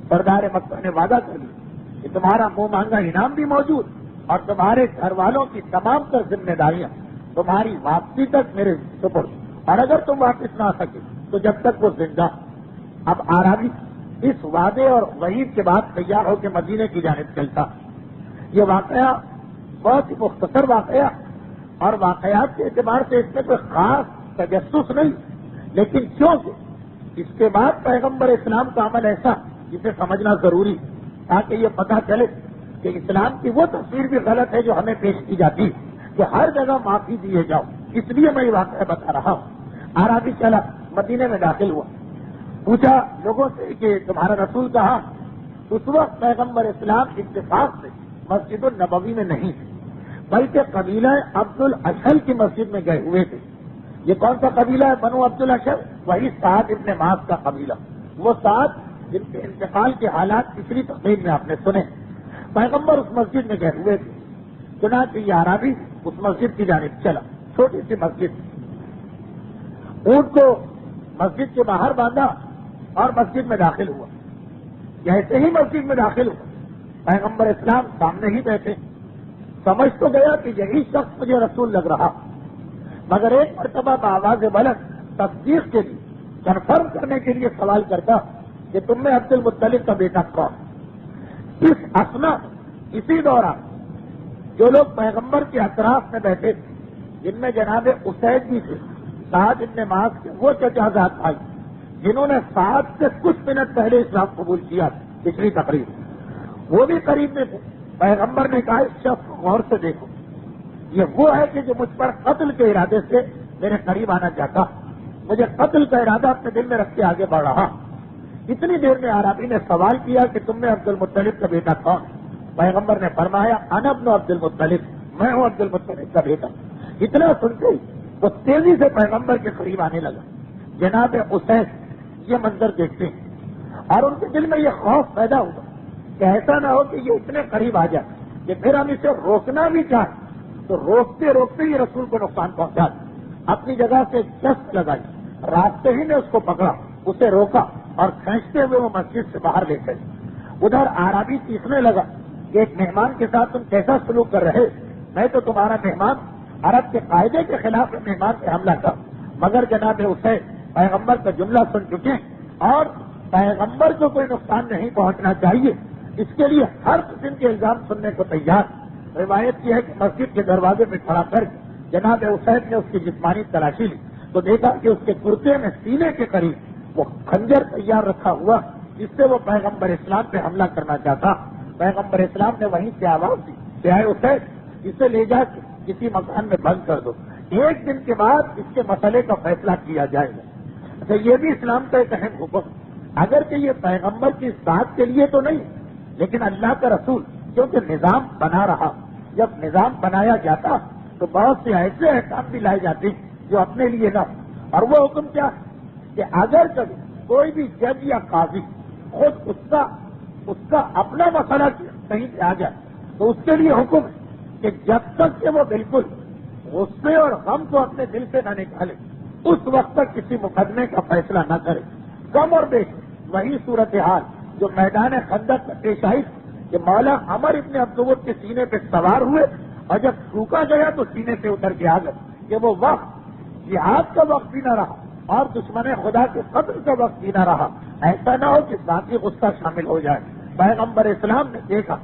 Speaker 1: سردار مکہ نے وعدہ کر لیا کہ تمہارا منہ مانگا انعام بھی موجود اور تمہارے گھر والوں کی تمام تر ذمہ داریاں تمہاری واپسی تک میرے سپرد، اور اگر تم واپس نہ آ سکے تو جب تک وہ زندہ۔ اب اعرابی اس وعدے اور وعید کے بعد تیار ہو کے مدینے کی جانب چلتا۔ یہ واقعہ بہت ہی مختصر واقعہ اور واقعات کے اعتبار سے اس میں کوئی خاص تجسس نہیں، لیکن کیونکہ اس کے بعد پیغمبر اسلام کا عمل ایسا جسے سمجھنا ضروری تاکہ یہ پتہ چلے کہ اسلام کی وہ تصویر بھی غلط ہے جو ہمیں پیش کی جاتی ہے کہ ہر جگہ معافی دیے جاؤ، اس لیے میں یہ واقعہ بتا رہا ہوں۔ اعرابی چلا مدینے میں داخل ہوا، پوچھا لوگوں سے کہ تمہارا رسول کہاں؟ اس وقت پیغمبر اسلام اتفاق سے مسجد النبوی میں نہیں تھے بلکہ قبیلہ عبد الاشل کی مسجد میں گئے ہوئے تھے۔ یہ کون سا قبیلہ ہے؟ بنو عبد الاشل، وہی سعد ابن معاذ کا قبیلہ، وہ سعد جن کے انتقال کے حالات پچھلی تقریر میں آپ نے سنے۔ پیغمبر اس مسجد میں گئے ہوئے تھے، چنانچہ یہ اعرابی اس مسجد کی جانب چلا، چھوٹی سی مسجد، اونٹ کو مسجد کے باہر باندھا اور مسجد میں داخل ہوا۔ جیسے ہی مسجد میں داخل ہوا پیغمبر اسلام سامنے ہی بیٹھے، سمجھ تو گیا کہ یہی شخص مجھے رسول لگ رہا، مگر ایک مرتبہ بآواز بلند تصدیق کے لیے، کنفرم کرنے کے لیے سوال کرتا کہ تم میں عبد المطلب کا بیٹا کون؟ اس اثنا اسی دوران جو لوگ پیغمبر کے اطراف میں بیٹھے تھے جن میں جناب اسید بھی تھے، سعد ابن معاذ کے وہ چچا زاد بھائی جنہوں نے سعد سے کچھ منٹ پہلے اسلام قبول کیا پچھلی تقریر، وہ بھی قریب میں تھے۔ پیغمبر نے کہا اس شخص کو غور سے دیکھو، یہ وہ ہے کہ جو مجھ پر قتل کے ارادے سے میرے قریب آنا چاہتا، مجھے قتل کا ارادہ اپنے دل میں رکھ کے آگے بڑھ رہا۔ اتنی دیر میں اعرابی نے سوال کیا کہ تم میں عبد المطلب کا بیٹا کون؟ پیغمبر نے فرمایا انا ابن عبد المطلب، میں ہوں عبد المطلب کا بیٹا۔ اتنا سنتے ہی وہ تیزی سے پیغمبر کے قریب آنے لگا۔ جناب اسید یہ منظر دیکھتے ہیں اور ان کے دل میں یہ خوف پیدا ہوا کہ ایسا نہ ہو کہ یہ اتنے قریب آ جائے کہ پھر ہم اسے روکنا بھی چاہیں تو روکتے روکتے ہی رسول کو نقصان پہنچا دیا۔ اپنی جگہ سے دست لگائی، راستے ہی نے اس کو پکڑا، اسے روکا اور کھینچتے ہوئے وہ مسجد سے باہر لے گئے۔ ادھر اعرابی چیخنے لگا کہ ایک مہمان کے ساتھ تم کیسا سلوک کر رہے، میں تو تمہارا مہمان، عرب کے قاعدے کے خلاف مہمان پہ حملہ کر، مگر جناب حسین پیغمبر کا جملہ سن چکے اور پیغمبر کو کوئی نقصان نہیں پہنچنا چاہیے، اس کے لیے ہر قسم کے الزام سننے کو تیار۔ روایت یہ ہے کہ مسجد کے دروازے پہ کھڑا کر جناب حسین نے اس کی جسمانی تلاشی لی تو دیکھا کہ اس کے کرتے میں سینے کے قریب وہ خنجر تیار رکھا ہوا جس سے وہ پیغمبر اسلام پہ حملہ کرنا چاہتا۔ پیغمبر اسلام نے وہیں سے آواز دی کہ اے حسین، اسے لے جا کے کسی مکان میں بند کر دو، ایک دن کے بعد اس کے مسئلے کا فیصلہ کیا جائے گا۔ اچھا، یہ بھی اسلام کا ایک اہم حکم، اگر کہ یہ پیغمبر کی ذات کے لیے تو نہیں لیکن اللہ کا رسول کیونکہ نظام بنا رہا، جب نظام بنایا جاتا تو بہت سے ایسے احکام بھی لائے جاتے جو اپنے لیے نہ، اور وہ حکم کیا کہ اگر کبھی کوئی بھی جج یا قاضی خود اس کا اپنا مسئلہ کہیں سے آ جائے تو اس کے لیے حکم ہے کہ جب تک کہ وہ بالکل غصے اور غم کو اپنے دل سے نہ نکالے اس وقت تک کسی مقدمے کا فیصلہ نہ کرے۔ کم اور بیش وہی صورتحال جو میدان خندق میں پیش آئی کہ مولا عمر ابن عبدود کے سینے پہ سوار ہوئے اور جب روکا گیا تو سینے سے اتر کے آ گئے کہ وہ وقت جہاد کا وقت بھی نہ رہا اور دشمن خدا کے قتل کا وقت بھی نہ رہا، ایسا نہ ہو کہ ذاتی غصہ شامل ہو جائے۔ پیغمبر اسلام نے دیکھا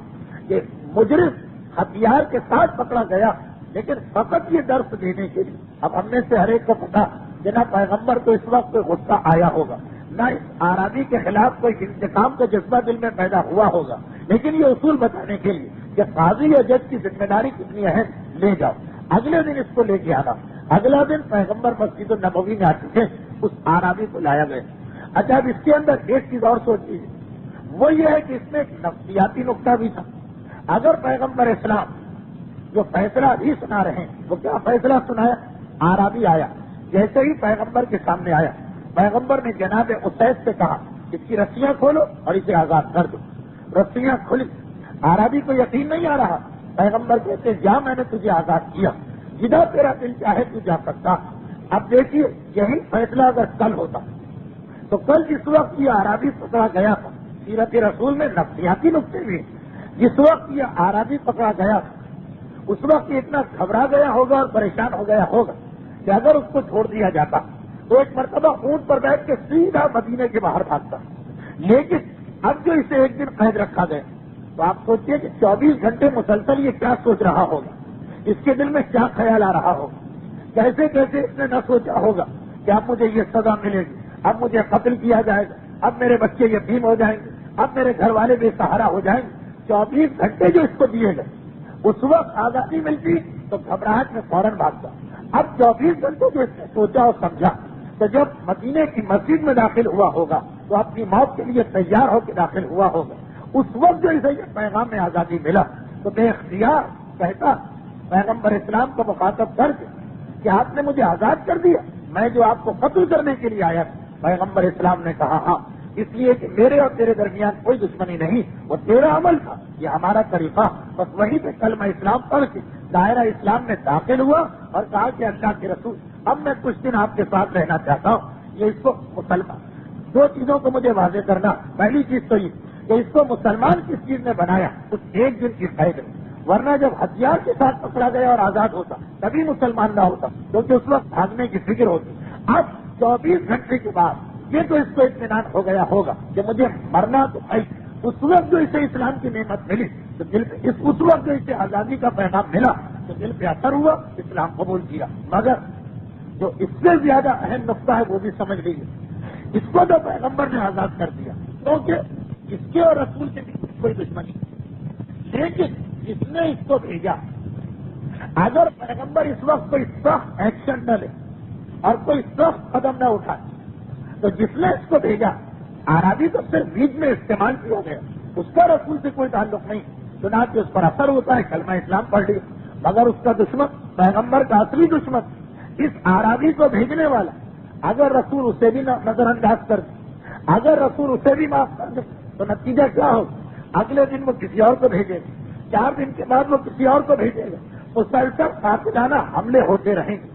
Speaker 1: کہ مجرم ہتھیار کے ساتھ پکڑا گیا لیکن فقط یہ درس دینے کے لیے، اب ہم میں سے ہر ایک کو پتا جناب پیغمبر کو اس وقت کوئی غصہ آیا ہوگا، نہ اس آرابی کے خلاف کوئی انتقام کا جذبہ دل میں پیدا ہوا ہوگا، لیکن یہ اصول بتانے کے لیے کہ قاضی یا جج کی ذمہ داری کتنی اہم، لے جاؤ۔ اگلے دن اس کو لے کے آنا، اگلا دن پیغمبر مسجد النبوی میں آ چکے، اس آرابی کو لایا گیا۔ اچھا، اب اس کے اندر ایک چیز اور سوچ لیجیے، وہ یہ ہے کہ اس میں ایک نفسیاتی نقطہ بھی تھا۔ اگر پیغمبر اسلام جو فیصلہ بھی سنا رہے ہیں وہ کیا فیصلہ سنایا؟ آرابی آیا، جیسے ہی پیغمبر کے سامنے آیا پیغمبر نے جناب اسید سے کہا اس کی رسیاں کھولو اور اسے آزاد کر دو۔ رسیاں کھلی، آرابی کو یقین نہیں آ رہا، پیغمبر کہتے جا، میں نے تجھے آزاد کیا، جدھر تیرا دل چاہے تو جا سکتا۔ اب دیکھیے یہی فیصلہ اگر کل ہوتا تو کل جس وقت یہ آرابی پکڑا گیا تھا، سیرت رسول میں نفسیاتی نقطے بھی، جس وقت یہ آرابی پکڑا گیا تھا اس وقت یہ اتنا گھبرا گیا ہوگا اور پریشان ہو گیا ہوگا کہ اگر اس کو چھوڑ دیا جاتا تو ایک مرتبہ اونٹ پر بیٹھ کے سیدھا مدینے کے باہر بھاگتا۔ لیکن اب جو اسے ایک دن قید رکھا گیا تو آپ سوچیے کہ 24 گھنٹے مسلسل یہ کیا سوچ رہا ہوگا، اس کے دل میں کیا خیال آ رہا ہوگا، کیسے کیسے اس نے نہ سوچا ہوگا کہ اب مجھے یہ سزا ملے گی، اب مجھے قتل کیا جائے گا، اب میرے بچے یتیم ہو جائیں گے، اب میرے گھر والے بے سہارا ہو جائیں گے۔ 24 گھنٹے جو اس کو دیے گئے، اس وقت آزادی ملتی تو گھبراہٹ میں فوراً بھاگتا۔ اب 24 گھنٹے جو اس نے سوچا اور سمجھا تو جب مدینے کی مسجد میں داخل ہوا ہوگا تو اپنی موت کے لیے تیار ہو کے داخل ہوا ہوگا۔ اس وقت جو اسے یہ پیغام میں آزادی ملا تو بے اختیار کہتا پیغمبر اسلام کو مخاطب کر کے کہ آپ نے مجھے آزاد کر دیا، میں جو آپ کو قتل کرنے کے لیے آیا تھا۔ پیغمبر اسلام نے کہا ہاں، اس لیے کہ میرے اور تیرے درمیان کوئی دشمنی نہیں، وہ تیرا عمل تھا، یہ ہمارا طریقہ۔ بس وہیں پہ کلمہ اسلام پڑھ کے دائرہ اسلام میں داخل ہوا اور کہا کہ اللہ کے رسول اب میں کچھ دن آپ کے ساتھ رہنا چاہتا ہوں۔ یہ اس کو مسلمان، دو چیزوں کو مجھے واضح کرنا، پہلی چیز تو یہ کہ اس کو مسلمان کس چیز نے بنایا، کچھ ایک دن کی قید ہے، ورنہ جب ہتھیار کے ساتھ پکڑا گیا اور آزاد ہوتا تبھی مسلمان نہ ہوتا، کیونکہ اس وقت بھاگنے کی فکر ہوتی۔ اب 24 گھنٹے کے بعد یہ تو اس کو اطمینان ہو گیا ہوگا کہ مجھے مرنا تو ہے۔ اس وقت جو اسے اسلام کی نعمت ملی تو دل پہ اس وقت جو اسے آزادی کا پیغام ملا تو دل پہ اثر ہوا، اسلام قبول کیا۔ مگر جو اس سے زیادہ اہم نقطہ ہے وہ بھی سمجھ لیجیے، اس کو تو پیغمبر نے آزاد کر دیا کیونکہ اس کے اور رسول کے بیچ کوئی دشمنی، لیکن جس نے اس کو بھیجا اگر پیغمبر اس وقت کوئی سخت ایکشن نہ لے اور کوئی سخت قدم نہ اٹھائے تو جس نے اس کو بھیجا عربی تو صرف بیچ میں استعمال کیا گیا، اس کا رسول سے کوئی تعلق نہیں، چنانچہ اس پر اثر ہوتا ہے، کلمہ اسلام پڑھ لیا، مگر اس کا دشمن پیغمبر کا اصلی دشمن اس عربی کو بھیجنے والا اگر رسول اسے بھی نظر انداز کر دے، اگر رسول اسے بھی معاف کر دے تو نتیجہ کیا ہو؟ اگلے دن وہ کسی اور کو بھیجے، 4 دن کے بعد وہ کسی اور کو بھیجے گا. مسلسل قاتلانہ حملے ہوتے رہیں گے.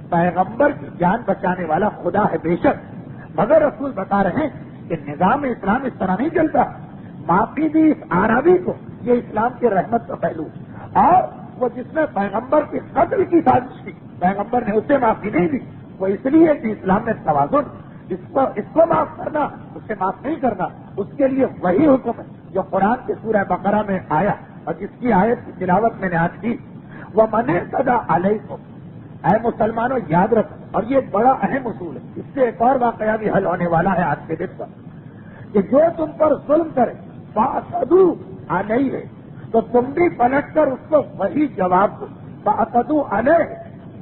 Speaker 1: پیغمبر کی جان بچانے والا خدا ہے بے شک، مگر رسول بتا رہے ہیں کہ نظام اسلام اس طرح نہیں چلتا. معافی دی اس عربی کو، یہ اسلام کی رحمت کا پہلو. اور وہ جس نے پیغمبر کی قتل کی سازش کی، پیغمبر نے اسے معافی نہیں دی. وہ اس لیے کہ اسلام میں توازن، اس کو معاف کرنا، اسے معاف نہیں کرنا، اس کے لیے وہی حکم ہے جو قرآن کے سورہ بقرہ میں آیا اور جس کی آیت کی تلاوت میں نے آج کی. وہ من اعتدی علیکم، اے مسلمانوں یاد رکھو، اور یہ بڑا اہم اصول ہے. اس سے ایک اور واقعہ بھی حل ہونے والا ہے آج کے دن پر، کہ جو تم پر ظلم کرے فاعتدوا علیہ، تو تم بھی پلٹ کر اس کو وہی جواب دو. فاعتدوا علیہ،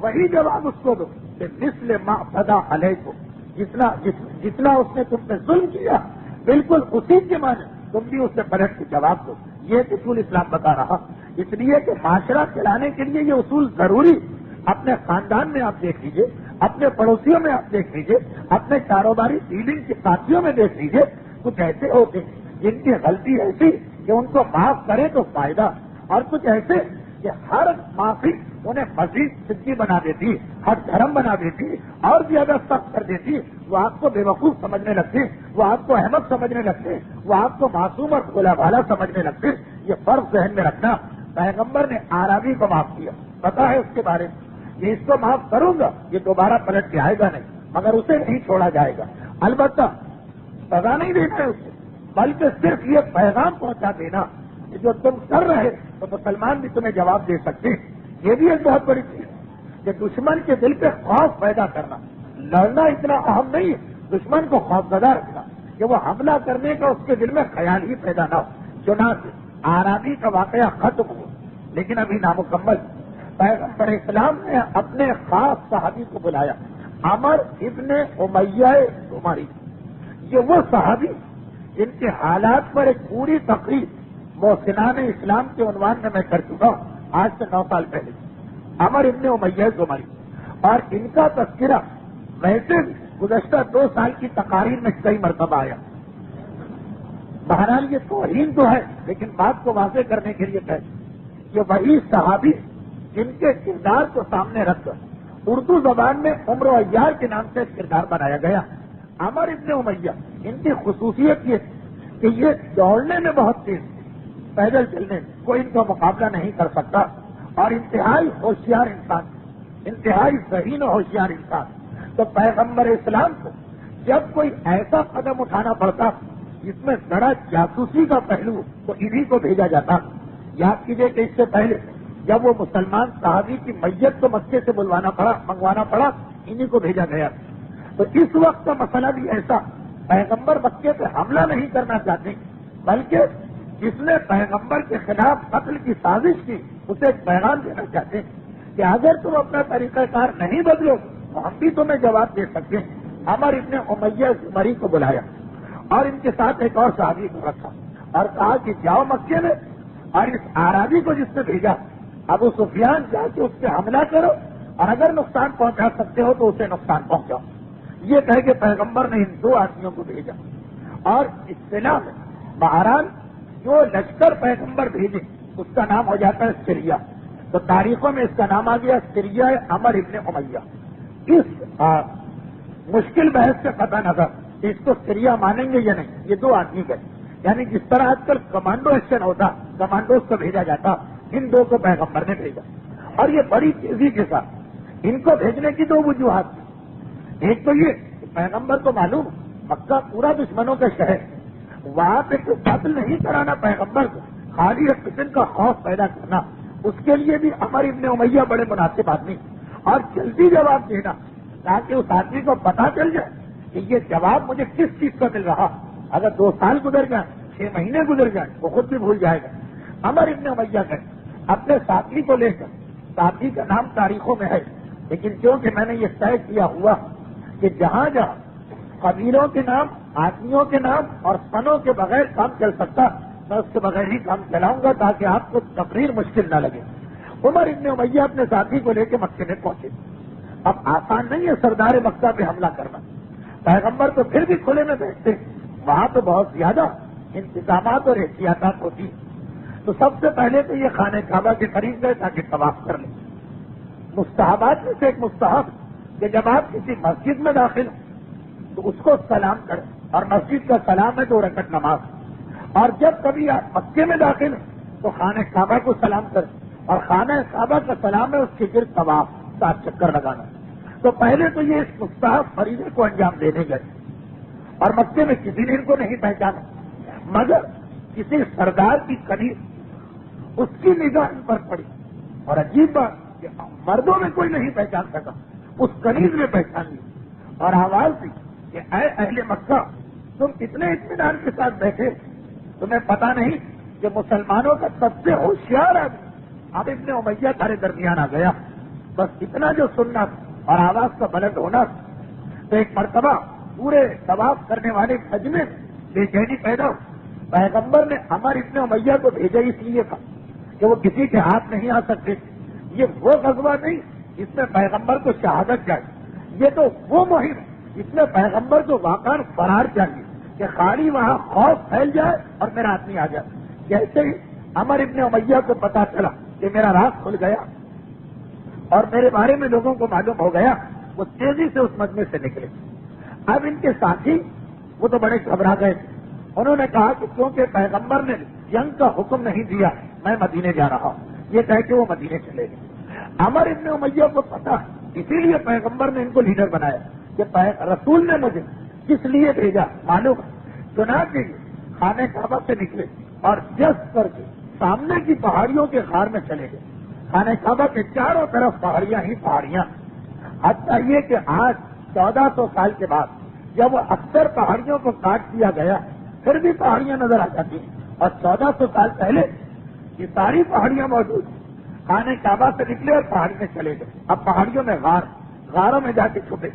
Speaker 1: وہی جواب اس کو دو کہ مثل ما اعتدی علیکم، جتنا اس نے تم پہ ظلم کیا بالکل اسی کے معنی تم بھی اس سے پلٹ کے جواب دو. یہ اصول اسلام بتا رہا. اس لیے کہ معاشرہ چلانے کے لیے یہ اصول ضروری. اپنے خاندان میں آپ دیکھ لیجئے، اپنے پڑوسیوں میں آپ دیکھ لیجئے، اپنے کاروباری ڈیلنگ کے ساتھیوں میں دیکھ لیجئے. کچھ ایسے ہوتے ہیں جن کی غلطی ایسی کہ ان کو معاف کرے تو فائدہ، اور کچھ ایسے کہ ہر معافی انہیں مزید سچی بنا دیتی، ہر دھرم بنا دیتی، اور زیادہ سخت کر دیتی. وہ آپ کو بے وقوف سمجھنے لگتے، وہ آپ کو احمد سمجھنے لگتے، وہ آپ کو معصوم اور کھلا بھالا سمجھنے لگتے. یہ فرق ذہن میں رکھنا. پیغمبر نے عربی کو معاف کیا، پتا ہے اس کے بارے میں، یہ اس کو معاف کروں گا، یہ دوبارہ پلٹ کے آئے گا نہیں، مگر اسے نہیں چھوڑا جائے گا. البتہ سزا نہیں دینا ہے اسے، بلکہ صرف یہ پیغام پہنچا دینا کہ جو تم کر رہے تو مسلمان بھی تمہیں جواب دے سکتے ہیں. یہ بھی ایک بہت بڑی چیز ہے کہ دشمن کے دل پہ خوف پیدا کرنا. لڑنا اتنا اہم نہیں ہے، دشمن کو خوفزدہ رکھنا کہ وہ حملہ کرنے کا اس کے دل میں خیال ہی پیدا نہ ہو. چنانچہ عربی کا واقعہ ختم ہوا لیکن ابھی نامکمل. پیغمبر اسلام نے اپنے خاص صحابی کو بلایا، عمر ابن امیہ زمری. یہ وہ صحابی جن کے حالات پر ایک پوری تقریر محسنان اسلام کے عنوان میں کر چکا ہوں آج سے 9 سال پہلے. عمر ابن امیہ زمری، اور ان کا تذکرہ ویسے بھی گزشتہ 2 سال کی تقاریر میں کئی مرتبہ آیا. بہرحال یہ توہین تو ہے لیکن بات کو واضح کرنے کے لیے کہتے یہ وہی صحابی جن کے کردار کو سامنے رکھ کر اردو زبان میں عمر و عیار کے نام سے کردار بنایا گیا. عمر ابن امیہ، ان کی خصوصیت یہ کہ یہ دوڑنے میں بہت تیز تھے، پیدل چلنے میں کوئی ان کا مقابلہ نہیں کر سکتا، اور انتہائی ہوشیار انسان، انتہائی ذہین و ہوشیار انسان. تو پیغمبر اسلام کو جب کوئی ایسا قدم اٹھانا پڑتا جس میں ذرا جاسوسی کا پہلو تو انہی کو بھیجا جاتا. یاد کیجیے کہ اس سے پہلے جب وہ مسلمان صحابی کی میت کو مکے سے منگوانا پڑا انہی کو بھیجا گیا. تو اس وقت کا مسئلہ بھی ایسا، پیغمبر مکے پہ حملہ نہیں کرنا چاہتے بلکہ جس نے پیغمبر کے خلاف قتل کی سازش کی اسے ایک پیغام دینا چاہتے ہیں کہ اگر تم اپنا طریقہ کار نہیں بدلو تو ہم بھی تمہیں جواب دے سکتے ہیں. عمر ابن امیہ زمری کو بلایا اور ان کے ساتھ ایک اور صحابی کو رکھا اور کہا کہ جاؤ مکے میں اور اس عربی کو جس نے بھیجا ابو سفیان جا کے اس پہ حملہ کرو اور اگر نقصان پہنچا سکتے ہو تو اسے نقصان پہنچاؤ. یہ کہہ کے پیغمبر نے ان 2 آدمیوں کو بھیجا. اور اصطلاح میں بہرحال جو لشکر پیغمبر بھیجے اس کا نام ہو جاتا ہے سریہ. تو تاریخوں میں اس کا نام آ گیا سریہ عمر ابن امیہ. اس مشکل بحث سے پتہ نظر کہ اس کو سریہ مانیں گے یا نہیں. یہ 2 آدمی گئے، یعنی جس طرح آج کل کمانڈو ایکشن ہوتا کمانڈوز کو بھیجا جاتا، ان 2 کو پیغمبر نے بھیجا. اور یہ بڑی تیزی کے ساتھ ان کو بھیجنے کی 2 وجوہات تھی. ایک تو یہ کہ پیغمبر کو معلوم مکہ پورا دشمنوں کا شہر، وہاں پہ کوئی قتل نہیں کرانا پیغمبر کو، خالی ایک قسم کا خوف پیدا کرنا. اس کے لیے بھی عمر ابن امیہ بڑے مناسب آدمی، اور جلدی جواب دینا تاکہ اس آدمی کو پتا چل جائے کہ یہ جواب مجھے کس چیز کا مل رہا. اگر 2 سال گزر جائیں، 6 مہینے گزر جائیں، وہ خود بھی بھول جائے گا. عمر ابن امیہ نے اپنے ساتھی کو لے کر، ساتھی کا نام تاریخوں میں ہے لیکن کیونکہ میں نے یہ طے کیا ہوا کہ جہاں جہاں قبیلوں کے نام، آدمیوں کے نام اور فنوں کے بغیر کام چل سکتا میں اس کے بغیر ہی کام چلاؤں گا تاکہ آپ کو تقریر مشکل نہ لگے. عمر ابن امیہ اپنے ساتھی کو لے کے مکے میں پہنچے. اب آسان نہیں ہے سردار مکہ پہ حملہ کرنا. پیغمبر تو پھر بھی کھلے میں بیٹھتے، وہاں تو بہت زیادہ انتظامات اور احتیاطات ہوتی.
Speaker 2: تو سب سے پہلے تو یہ خانہ کعبہ کے قریب گئے تاکہ طواف کر لیں. مستحبات میں سے ایک مستحب کہ جب آپ کسی مسجد میں داخل ہوں تو اس کو سلام کریں، اور مسجد کا سلام ہے 2 رکعت نماز. اور جب کبھی آپ مکے میں داخل ہوں تو خانہ کعبہ کو سلام کریں، اور خانہ کعبہ کا سلام ہے اس کے گرد طواف 7 چکر لگانا. تو پہلے تو یہ اس مستحب فریضے کو انجام دینے گئے، اور مکے میں کسی نے ان کو نہیں پہچانا، مگر کسی سردار کی کنیز اس کی نگاہ ان پر پڑی، اور عجیب بات کہ مردوں میں کوئی نہیں پہچان سکا، اس کنیز میں پہچان لی اور آواز دی کہ اے اہل مکہ، تم اتنے اطمینان کے ساتھ بیٹھے، تمہیں پتا نہیں کہ مسلمانوں کا سب سے ہوشیار آدمی اب ابن امیہ تمہارے درمیان آ گیا. بس اتنا جو سننا اور آواز کا بلند ہونا. تو ایک مرتبہ پورے طواف کرنے والے حج میں بے چینی پیدا ہو. پیغمبر نے عمر ابن امیہ کو بھیجا اس لیے تھا کہ وہ کسی کے ہاتھ نہیں آ سکتے. یہ وہ غزوہ نہیں جس میں پیغمبر کو شہادت چاہیے، یہ تو وہ مہم جس میں پیغمبر کو واقعا فرار چاہیے کہ خالی وہاں خوف پھیل جائے اور میرا آدمی آ جائے. جیسے ہی عمر ابن امیہ کو پتا چلا کہ میرا راز کھل گیا اور میرے بارے میں لوگوں کو معلوم ہو گیا، وہ تیزی سے اس مجمع سے نکلے. اب ان کے ساتھی وہ تو بڑے گھبرا گئے. انہوں نے کہا کہ کیونکہ پیغمبر نے جنگ کا حکم نہیں دیا، میں مدینے جا رہا ہوں. یہ کہہ کے وہ مدینے چلے گئے. عمر ابن امیہ کو پتا، اسی لیے پیغمبر نے ان کو لیڈر بنایا کہ رسول نے مجھے کس لیے بھیجا معلوم. چنانچہ خانہ کعبہ سے نکلے اور جس کر کے سامنے کی پہاڑیوں کے غار میں چلے گئے. خانہ کعبہ کے چاروں طرف پہاڑیاں ہی پہاڑیاں. حتیٰ یہ کہ آج 1400 سال کے بعد جب اکثر پہاڑیوں کو کاٹ دیا گیا پھر بھی پہاڑیاں نظر آ جاتی ہیں، اور 1400 سال پہلے یہ ساری پہاڑیاں موجود ہیں. خانہ کعبہ سے نکلے اور پہاڑی میں چلے گئے. اب پہاڑیوں میں غاروں میں جا کے چھپے.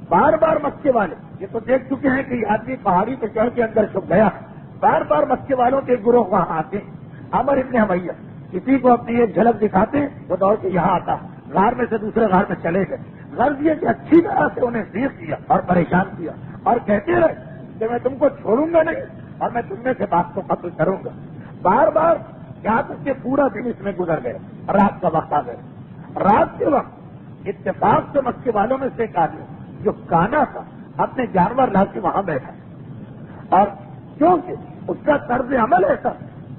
Speaker 2: بار بار مکے والے یہ تو دیکھ چکے ہیں کہ یہ آدمی پہاڑی پہ چڑھ کے اندر چھپ گیا. بار بار مکے والوں کے گروہ وہاں آتے ہیں. عمر ابن امیہ کسی کو اپنی ایک جھلک دکھاتے ہیں، وہ دوڑ کے یہاں آتا، غار میں سے دوسرے غار میں چلے گئے. غرض یہ کہ اچھی طرح سے انہیں زیر کیا اور پریشان کیا، اور کہتے رہے کہ میں تم کو چھوڑوں گا نہیں اور میں تم میں سے بات کو قتل کروں گا. بار بار یہاں تک کہ پورا دن اس میں گزر گیا. رات کا وقت آ گیا. رات کے وقت اتفاق سے مکے والوں میں سے ایک آدمی جو کانا تھا اپنے جانور لا کے وہاں بیٹھا، اور کیونکہ اس کا طرز عمل ایسا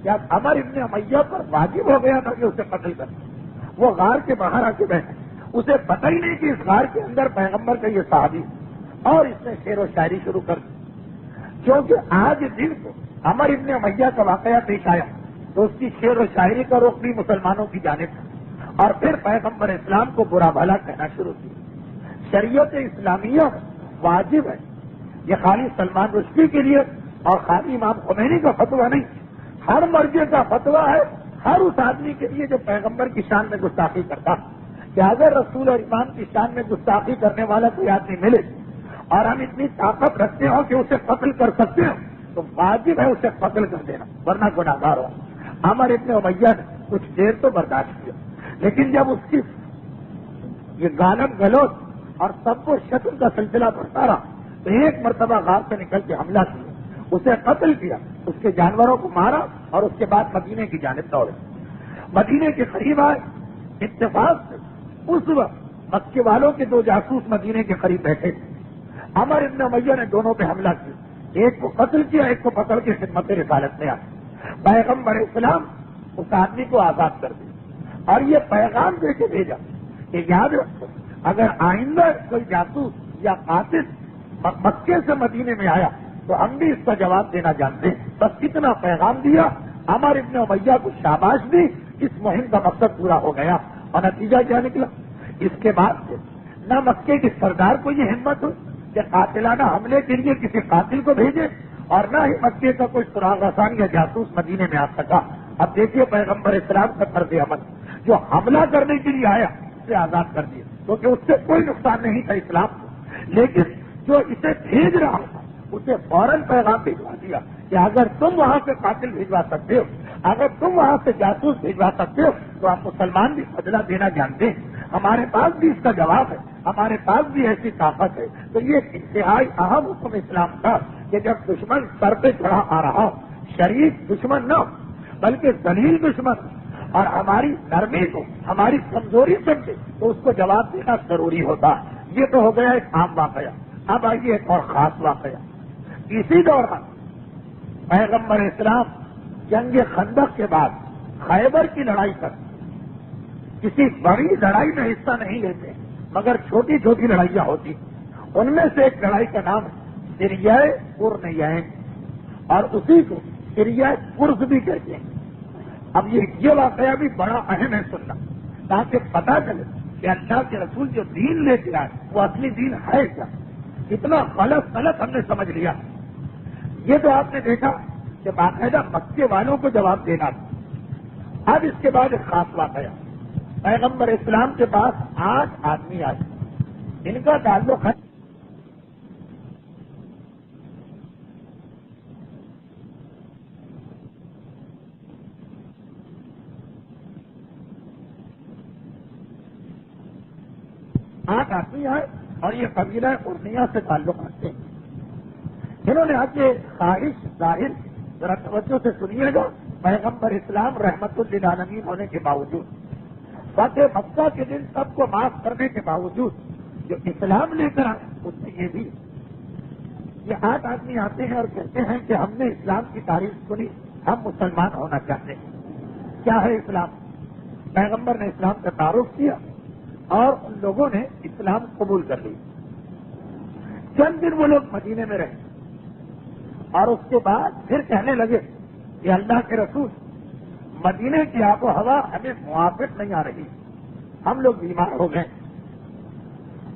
Speaker 2: کہ عمر ابن امیہ پر واجب ہو گیا تھا کہ اسے قتل کر. وہ غار کے باہر آ کے بیٹھے. اسے پتہ ہی نہیں کہ اس غار کے اندر پیغمبر کا یہ صحابی، اور اس نے شعر و شاعری شروع کر دی. کیونکہ آج دن کو عمر ابن امیہ کا واقعہ پیش آیا تو اس کی شعر و شاعری کا رخ بھی مسلمانوں کی جانب تھا، اور پھر پیغمبر اسلام کو برا بھلا کہنا شروع کیا. شریعت اسلامیہ واجب ہے، یہ خالی سلمان رشدی کے لیے اور خالی امام خمینی کا فتویٰ نہیں، ہر مرجع کا فتویٰ ہے ہر اس آدمی کے لیے جو پیغمبر کی شان میں گستاخی کرتا. کہ اگر رسول اور امام کی شان میں گستاخی کرنے والا کوئی آدمی ملے اور ہم اتنی طاقت رکھتے ہوں کہ اسے قتل کر سکتے ہوں تو واجب ہے اسے قتل کر دینا، ورنہ گناہگار ہو. عمر ابن امیہ نے کچھ دیر تو برداشت کیا، لیکن جب اس کی یہ گالم گلوچ اور سب کو شتم کا سلسلہ بڑھتا رہا تو ایک مرتبہ غار سے نکل کے حملہ کیا، اسے قتل کیا، اس کے جانوروں کو مارا اور اس کے بعد مدینے کی جانب دوڑے. مدینے کے قریب آئے. اتفاق سے اس وقت مکے والوں کے 2 جاسوس مدینے کے قریب بیٹھے. عمر ابن امیہ نے دونوں پہ حملہ کیا، ایک کو قتل کیا، ایک کو پکڑ کے خدمت رسالت میں آیا. پیغمبر اسلام اس آدمی کو آزاد کر دیا اور یہ پیغام دے کے بھیجا کہ یاد رکھو اگر آئندہ کوئی جاسوس یا قاتل مکے سے مدینے میں آیا تو ہم بھی اس کا جواب دینا جانتے ہیں. بس کتنا پیغام دیا. عمر ابن امیہ کو شاباش دی. اس مہم کا مقصد پورا ہو گیا. اور نتیجہ کیا نکلا؟ اس کے بعد سے نہ مکے کے سردار کو یہ ہمت ہو کہ قاتلانہ حملے کے لیے کسی قاتل کو بھیجے، اور نہ ہی مکے کا کوئی سراغ رسان یا جاسوس مدینے میں آ سکا. اب دیکھیے پیغمبر اسلام کا طرز عمل، جو حملہ کرنے کے لیے آیا اسے آزاد کر دیا، کیونکہ اس سے کوئی نقصان نہیں تھا اسلام کو. لیکن جو اسے بھیج رہا تھا اسے فوراً پیغام بھجوا دیا کہ اگر تم وہاں سے قاتل بھجوا سکتے ہو، اگر تم وہاں سے جاسوس بھجوا سکتے ہو تو آپ مسلمان بھی بدلہ دینا جانتے ہیں. ہمارے پاس بھی اس کا جواب ہے، ہمارے پاس بھی ایسی طاقت ہے. تو یہ انتہائی اہم حکم اسلام تھا کہ جب دشمن سر پہ چڑھا آ رہا ہو، شریک دشمن نہ ہو، بلکہ ذلیل دشمن اور ہماری نرمی کو ہماری کمزوری سمجھے تو اس کو جواب دینا ضروری ہوتا ہے۔ یہ تو ہو گیا ایک عام واقعہ۔ اب آئیے ایک اور خاص واقعہ۔ اسی دوران پیغمبر اسلام جنگ خندق کے بعد خیبر کی لڑائی تک کسی بڑی لڑائی میں حصہ نہیں لیتے، مگر چھوٹی چھوٹی لڑائیاں ہوتی۔ ان میں سے ایک لڑائی کا نام سریہ قرنین، اور اسی کو سریہ قرز بھی کہتے ہیں۔ اب یہ واقعہ بھی بڑا اہم ہے سننا، تاکہ پتہ چلے کہ اللہ کے رسول جو دین لے کے آئے وہ اصلی دین ہے کیا۔ اتنا غلط ہم نے سمجھ لیا۔ یہ تو آپ نے دیکھا کہ باقاعدہ مکے والوں کو جواب دینا تھا۔ اب اس کے بعد ایک خاص واقعہ، پیغمبر اسلام کے پاس 8 آدمی آئے، ان کا تعلق ہے اور یہ قبیلہ قرنیہ سے تعلق رکھتے ہیں۔ انہوں نے آ کے خواہش ظاہر، ذرا توجہ سے سنیے گا، پیغمبر اسلام رحمت للعالمین ہونے کے باوجود، فتح مکہ کے دن سب کو معاف کرنے کے باوجود جو اسلام لے کر آئے اس میں یہ بھی، یہ 8 آدمی آتے ہیں اور کہتے ہیں کہ ہم نے اسلام کی تعریف سنی، ہم مسلمان ہونا چاہتے ہیں۔ کیا ہے اسلام؟ پیغمبر نے اسلام کا تعارف کیا اور ان لوگوں نے اسلام قبول کر لی۔ چند دن وہ لوگ مدینے میں رہے اور اس کے بعد پھر کہنے لگے کہ اللہ کے رسول، مدینے کی آب و ہوا ہمیں موافق نہیں آ رہی، ہم لوگ بیمار ہو گئے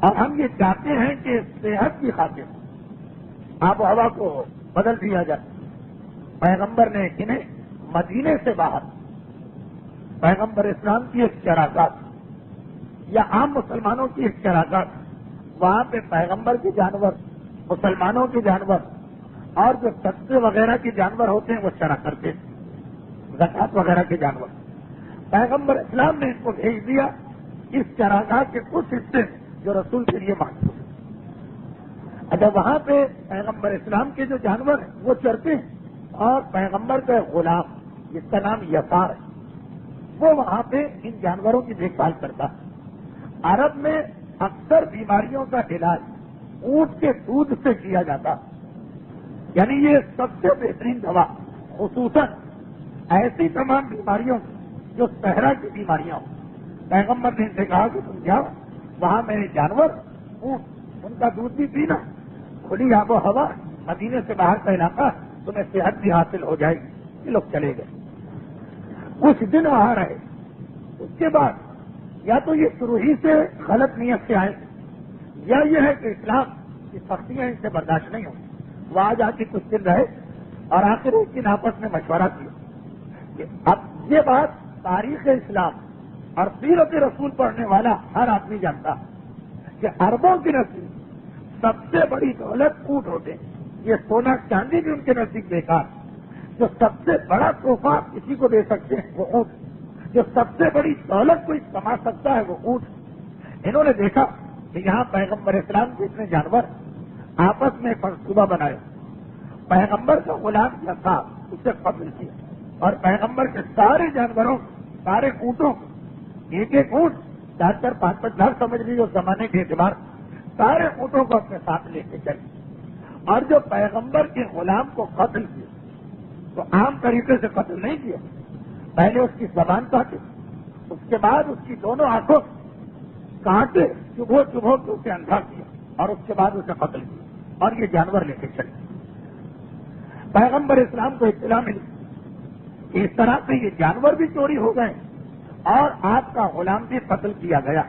Speaker 2: اور ہم یہ چاہتے ہیں کہ صحت کی خاطر آب و ہوا کو بدل دیا جائے۔ پیغمبر نے انہیں مدینے سے باہر پیغمبر اسلام کی ایک چراگاہ یا عام مسلمانوں کی ایک چراگاہ، وہاں پہ پیغمبر کے جانور، مسلمانوں کے جانور اور جو سستے وغیرہ کے جانور ہوتے ہیں وہ چرا کرتے ہیں، زکات وغیرہ کے جانور۔ پیغمبر اسلام نے ان کو بھیج دیا اس چراگاہ کے کچھ حصے جو رسول کے لیے مخصوص ہیں۔ اچھا، وہاں پہ پیغمبر اسلام کے جو جانور ہیں وہ چرتے ہیں اور پیغمبر کا غلام جس کا نام یسار ہے وہ وہاں پہ ان جانوروں کی دیکھ بھال کرتا ہے۔ عرب میں اکثر بیماریوں کا علاج اونٹ کے دودھ سے کیا جاتا، یعنی یہ سب سے بہترین دوا، خصوصاً ایسی تمام بیماریوں جو صحرا کی بیماریاں ہوں۔ پیغمبر نے ان سے کہا کہ تم جاؤ وہاں میرے جانور اونٹ، ان کا دودھ بھی پینا، کھلی آب و ہوا، مدینے سے باہر کا علاقہ، تمہیں صحت بھی حاصل ہو جائے گی۔ یہ لوگ چلے گئے، کچھ دن وہاں رہے۔ اس کے بعد یا تو یہ شروع ہی سے غلط نیت سے آئے یا یہ ہے کہ اسلام کی سختیاں ان سے برداشت نہیں ہوں۔ وہ آج آ کے کچھ دن رہے اور آخر ایک دن آپس میں مشورہ کیا کہ اب یہ بات تاریخ اسلام اور سیرت رسول پڑھنے والا ہر آدمی جانتا کہ عربوں کی نزدیک سب سے بڑی دولت اونٹ ہوتے ہیں، یہ سونا چاندی بھی ان کے نزدیک بیکار، جو سب سے بڑا تحفہ کسی کو دے سکتے ہیں وہ اونٹ، جو سب سے بڑی دولت کوئی کما سکتا ہے وہ اونٹ۔ انہوں نے دیکھا کہ یہاں پیغمبر اسلام کے اتنے جانور آپس میں منصوبہ بنایا، پیغمبر کا غلام کیا تھا اسے قتل کیا اور پیغمبر کے سارے جانوروں، سارے اونٹوں، ایک ایک اونٹ 4-4 5-5 لاکھ سمجھ لیجیے اس زمانے کے اعتبار، سارے اونٹوں کو اپنے ساتھ لے کے چلے اور جو پیغمبر کے غلام کو قتل کیا تو عام طریقے سے قتل نہیں کیا، پہلے اس کی زبان کاٹے، اس کے بعد اس کی دونوں آنکھوں کاٹے، چبھو کے اسے اندھا کیا اور اس کے بعد اسے قتل کیا اور یہ جانور لے کے چلے۔ پیغمبر اسلام کو اطلاع ملی کہ اس طرح سے یہ جانور بھی چوری ہو گئے اور آپ کا غلام بھی قتل کیا گیا۔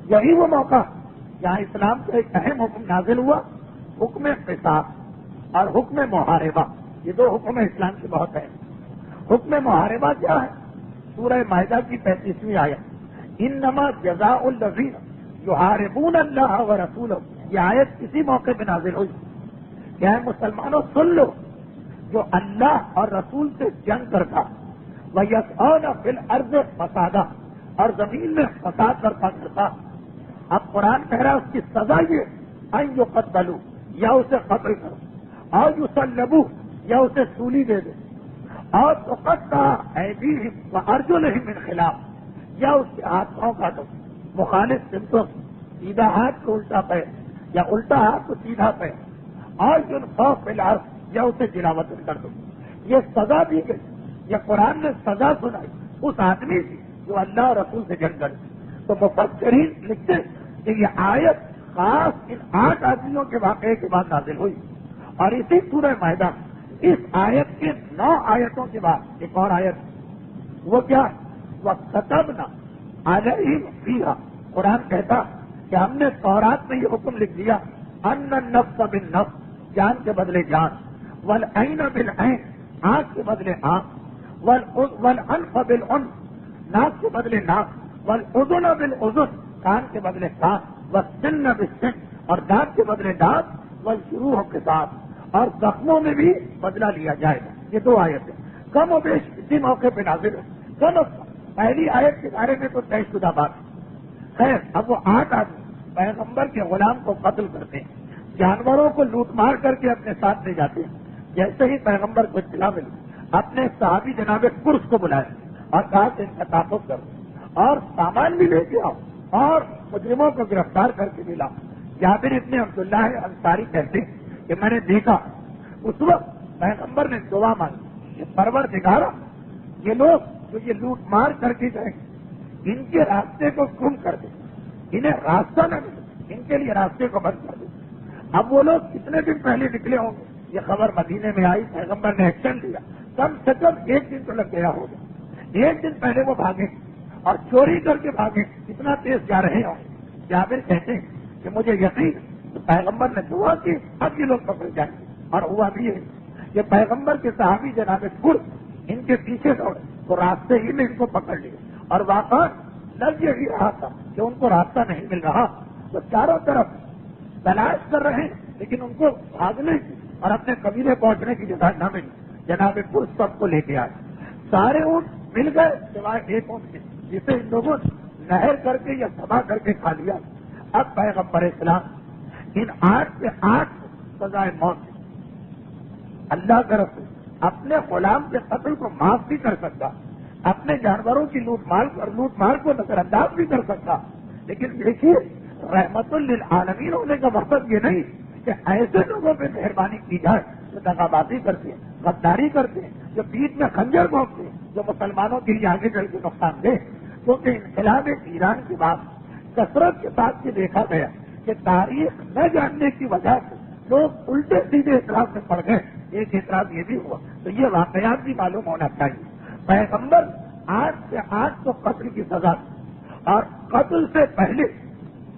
Speaker 2: یہی وہ موقع جہاں اسلام کا ایک اہم حکم نازل ہوا، حکم قصاص اور حکم محاربہ۔ یہ 2 حکم اسلام کے بہت ہیں۔ حکم محاربہ کیا ہے؟ سورہ مائدہ کی 35ویں آیت، انما جزاء الذین یحاربون اللہ ورسولہ، یہ آیت کسی موقع پہ نازل ہوئی کہ اے مسلمانوں سن لو، جو اللہ اور رسول سے جنگ کرتا، وَيَسْعَوْنَ فِي الْأَرْضِ فَسَادًا، اور زمین میں فساد برپا کرتا۔ اب قرآن کہہ رہا ہے اس کی سزا یہ ان یقتلوا، یا اسے قتل کرو، اور یصلبوا، یا اسے سولی دے دو، اور تقطع ایدیہم وارجلہم من خلاف، یا اس کے ہاتھ پاؤں کاٹو مخالف سمتوں، سیدھا ہاتھ کو الٹا پیر، یا الٹا ہاتھ کو سیدھا پیر، اور ينفوا فی الارض، یا اسے جلاوطن کر دو۔ یہ سزا دی گئی، یہ قرآن نے سزا سنائی اس آدمی کی جو اللہ اور رسول سے جنگ کرے۔ تو مفسرین لکھتے ہیں کہ یہ آیت خاص ان 8 آدمیوں کے واقعے کے بعد نازل ہوئی، اور اسی سورہ مائدہ اس آیت کے 9 آیتوں کے بعد ایک اور آیت، وہ کیا؟ وَكَتَبْنَا عَلَيْهِمْ فِيهَا، قرآن کہتا کہ ہم نے تورات میں یہ حکم لکھ دیا، أَنَّ النَّفْسَ بِالنَّفْسِ، جان کے بدلے جان، وَالْعَيْنَ بِالْعَيْنِ، آنکھ کے بدلے آنکھ، وَالْأَنْفَ بِالْأَنْفِ، ناک کے بدلے ناک، وَالْأُذُنَ بِالْأُذُنِ، کان کے بدلے کان، وَالسِّنَّ بِالسِّنِّ، اور دانت کے بدلے دانت، وَالْجُرُوحَ قِصَاص، اور زخموں میں بھی بدلہ لیا جائے گا۔ یہ 2 آیتیں کم و بیش اسی موقع پہ نازل ہے۔ کم از کم پہلی آیت کے بارے میں تو طے شدہ بات ہے۔ خیر، اب وہ 8 آدمی پیغمبر کے غلام کو قتل کرتے ہیں، جانوروں کو لوٹ مار کر کے اپنے ساتھ لے جاتے ہیں۔ جیسے ہی پیغمبر کو اطلاع ملی، اپنے صحابی جناب قرس کو بلائے اور کہا کہ ان کا تعاقب کرو اور سامان بھی لے کے آؤ اور مجرموں کو گرفتار کر کے بھی لاؤ۔ جابر ابن عبداللہ انصاری کہتے ہیں کہ میں نے دیکھا اس وقت پیغمبر نے دعا مانگی کہ پروردگارا، یہ لوگ جو یہ لوٹ مار کر کے گئے ان کے راستے کو گم کر دے، انہیں راستہ نہ ملے، ان کے لیے راستے کو بند کر دے۔ اب وہ لوگ کتنے دن پہلے نکلے ہوں گے، یہ خبر مدینے میں آئی، پیغمبر نے ایکشن لیا، کم سے کم 1 دن تو لگ گیا ہوگا۔ 1 دن پہلے وہ بھاگے اور چوری کر کے بھاگے، کتنا تیز جا رہے ہوں۔ جابر کہتے ہیں کہ مجھے یقین پیغمبر نے دعا کی اب یہ لوگ پکڑ جائیں گے، اور ہوا بھی ہے کہ پیغمبر کے صحابی جناب قرس ان کے پیچھے دوڑے تو راستے ہی میں ان کو پکڑ لیے، اور واقعات لگ یہی رہا تھا کہ ان کو راستہ نہیں مل رہا، تو چاروں طرف تلاش کر رہے ہیں لیکن ان کو بھاگنے کی اور اپنے قبیلے پہنچنے کی جگہ نہ ملی۔ جناب قرس سب کو لے کے آئے، سارے اونٹ مل گئے سوائے ایک اونٹ کے جسے ان لوگوں نے نہر کر کے یا سبا کر کے کھا لیا۔ اب پیغمبر اسلام ان 8 سے 8 سزائے موت دی۔ اللہ کا رسول اپنے غلام کے قتل کو معاف بھی کر سکتا، اپنے جانوروں کی لوٹ مار کو نظر انداز بھی کر سکتا، لیکن دیکھیے رحمت للعالمین ہونے کا مقصد یہ نہیں کہ ایسے لوگوں پہ مہربانی کی جائے جو دغا بازی کرتے ہیں، غداری کرتے ہیں، جو پیٹھ میں خنجر گھونپتے ہیں، جو مسلمانوں کے لیے آگے چل کے نقصان دے۔ کیونکہ انقلاب ایران کے بعد کثرت کے ساتھ یہ دیکھا گیا کہ تاریخ نہ جاننے کی وجہ سے لوگ الٹے سیدھے اعتراض میں پڑ گئے۔ ایک اعتراض یہ بھی ہوا، تو یہ واقعات بھی معلوم ہونا چاہیے۔ پیغمبر 8 سے 8 کو قتل کی سزا دی، اور قتل سے پہلے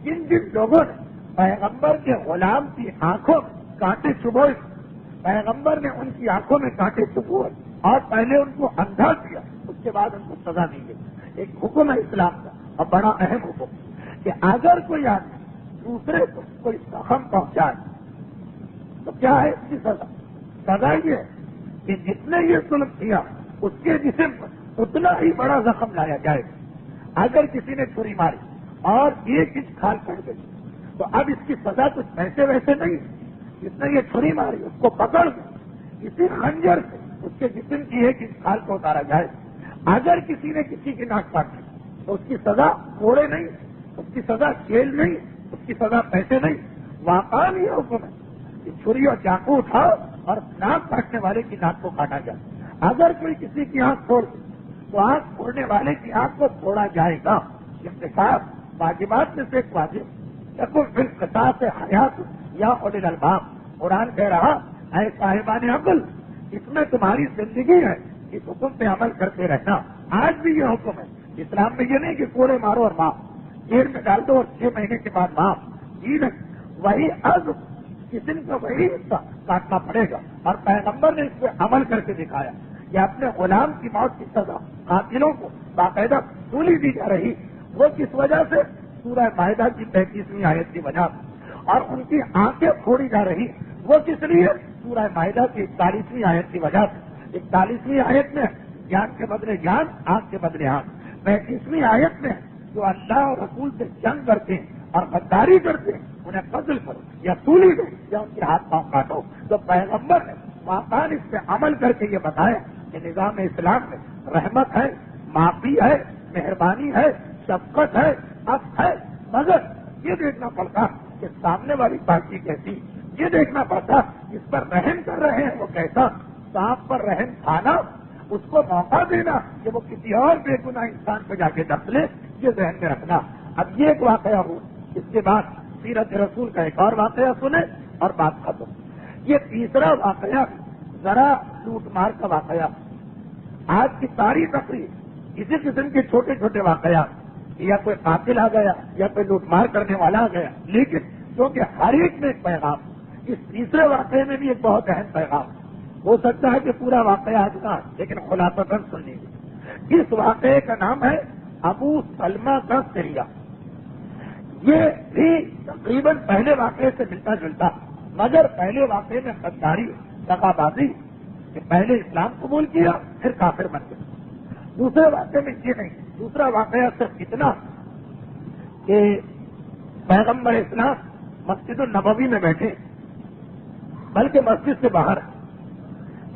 Speaker 2: جن لوگوں نے پیغمبر کے غلام کی آنکھوں میں کانٹے چبھوئے، پیغمبر نے ان کی آنکھوں میں کانٹے چبھوئے اور پہلے ان کو اندھا کیا، اس کے بعد ان کو سزا دی گئی۔ ایک حکم ہے اسلام کا اور بڑا اہم حکم کہ اگر کوئی آدمی دوسرے کو کوئی زخم پہنچائے تو کیا ہے اس کی سزا؟ سزا یہ ہے کہ جس نے یہ ظلم کیا اس کے جسم پر اتنا ہی بڑا زخم لایا جائے گا۔ اگر کسی نے چھری ماری اور 1 انچ کھال پڑ گئی تو اب اس کی سزا کچھ ویسے نہیں، جس نے یہ چھری ماری اس کو پکڑ کے اسی خنجر سے اس کے جسم کی 1 انچ کھال کو اتارا جائے۔ اگر کسی نے کسی کی ناک کاٹی تو اس کی سزا کوڑے نہیں، اس کی سزا جیل نہیں، اس کی سزا پیسے نہیں، واقعہ یہ حکم ہے کہ چھری اور چاقو اٹھاؤ اور ناک کاٹنے والے کی ناک کو کاٹا جائے۔ اگر کوئی کسی کی آنکھ پھوڑ دے تو آنکھ پھوڑنے والے کی آنکھ کو پھوڑا جائے گا۔ اقتصاد واجبات میں سے ایک واجب یقول بالقصاص حیات یا اولي الالباب، قرآن کہہ رہا اے صاحبان عقل اس میں تمہاری زندگی ہے، اس حکم پہ عمل کرتے رہنا۔ آج بھی یہ حکم ہے اسلام میں، یہ نہیں کہ کوڑے مارو اور معاف، جیل میں ڈال دو اور 6 مہینے کے بعد معاف، جی نہیں، وہی عزم کسی کو وہی حصہ کاٹنا پڑے گا۔ اور پیغمبر نے اس پہ عمل کر کے دکھایا کہ اپنے غلام کی موت کی سزا قاتلوں کو باقاعدہ سولی دی جا رہی، وہ کس وجہ سے؟ سورہ مائدہ کی 35ویں آیت کی وجہ سے۔ اور ان کی آنکھیں پھوڑی جا رہی، وہ کس لیے؟ سورہ مائدہ کی 41ویں آیت کی وجہ سے۔ 41ویں آیت میں جان کے بدلے جان، آنکھ کے بدلے آنکھ۔ 35ویں آیت میں جو اللہ اور رسول سے جنگ کرتے ہیں اور غداری کرتے ہیں انہیں قتل کرو یا سولی دو یا ان کے ہاتھ پاؤں کاٹو۔ تو پیغمبر نے واقعات اس پہ عمل کر کے یہ بتایا کہ نظام اسلام میں رحمت ہے، معافی ہے، مہربانی ہے، شفقت ہے، عفو ہے، مگر یہ دیکھنا پڑتا کہ سامنے والی پارٹی کیسی، یہ دیکھنا پڑتا اس پر رحم کر رہے ہیں وہ کیسا، سانپ پر رحم کھانا، اس کو موقع دینا کہ وہ کسی اور بے گناہ انسان کو جا کے ڈس لے، یہ ذہن میں رکھنا۔ اب یہ ایک واقعہ ہو، اس کے بعد سیرت رسول کا ایک اور واقعہ سنیں اور بات ختم۔ یہ تیسرا واقعہ ذرا لوٹ مار کا واقعہ۔ آج کی ساری تقریر اسی قسم کے چھوٹے چھوٹے واقعات، یا کوئی قاتل آ گیا یا کوئی لوٹ مار کرنے والا آ گیا، لیکن کیونکہ ہر ایک میں ایک پیغام، اس تیسرے واقعے میں بھی ایک بہت اہم پیغام ہو سکتا ہے کہ پورا واقعہ آج کا، لیکن خلاصتاً سن لیجیے۔ اس واقعے کا نام ہے ابو سلمہ کا سریا۔ یہ بھی تقریباً پہلے واقعے سے ملتا جلتا، مگر پہلے واقعے میں غداری، دغا بازی، کہ پہلے اسلام قبول کیا پھر کافر بن گیا۔ دوسرے واقعے میں یہ نہیں، دوسرا واقعہ صرف اتنا کہ پیغمبر اسلام مسجد النبوی میں بیٹھے، بلکہ مسجد سے باہر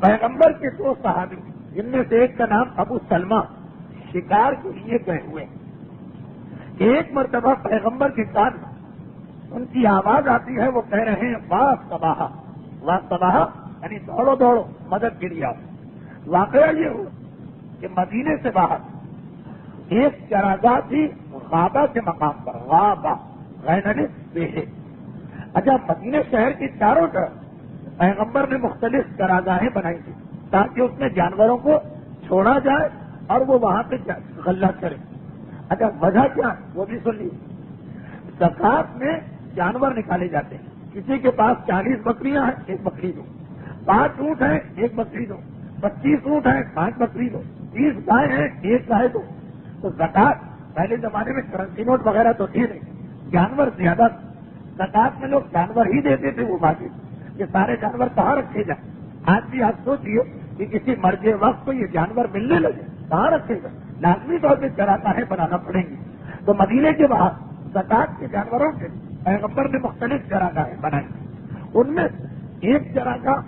Speaker 2: پیغمبر کے دو صحابی، جن میں سے ایک کا نام ابو سلمہ، شکار کے لیے گئے ہوئے۔ ایک مرتبہ پیغمبر کے کان ان کی آواز آتی ہے، وہ کہہ رہے ہیں واہ صباح، واہ صباح، یعنی دوڑو دوڑو مدد کے لیے آؤ۔ واقعہ یہ ہوا کہ مدینے سے باہر ایک چراگاہ تھی غابہ کے مقام پر، غابہ غین بیہے۔ اچھا، مدینے شہر کی چاروں طرف پیغمبر نے مختلف چراگاہیں بنائی تھی تاکہ اس میں جانوروں کو چھوڑا جائے اور وہ وہاں پہ غلہ کرے۔ اچھا، وجہ کیا وہ بھی سن لیجیے۔ زکات میں جانور نکالے جاتے ہیں، کسی کے پاس 40 بکریاں ہیں، 1 بکری دو، 5 اونٹ ہیں، 1 بکری دو، 25 اونٹ ہیں، 5 بکری دو، 30 گائے ہیں، 1 گائے دو۔ تو زکات پہلے زمانے میں کرنسی نوٹ وغیرہ تو تھے نہیں، جانور زیادہ، زکات میں لوگ جانور ہی دیتے تھے، وہ واجب، یہ سارے جانور کہاں رکھے جائیں؟ آج بھی آپ سوچیے کہ کسی مرجے وقت کو یہ جانور ملنے لگے، کہاں رکھے گا؟ لازمی طور پہ چراگاہیں بنانا پڑیں گی۔ تو مدینے کے باہر زکات کے جانوروں کے پیغمبر نے مختلف چراگاہیں بنائی، ان میں ایک چراگاہ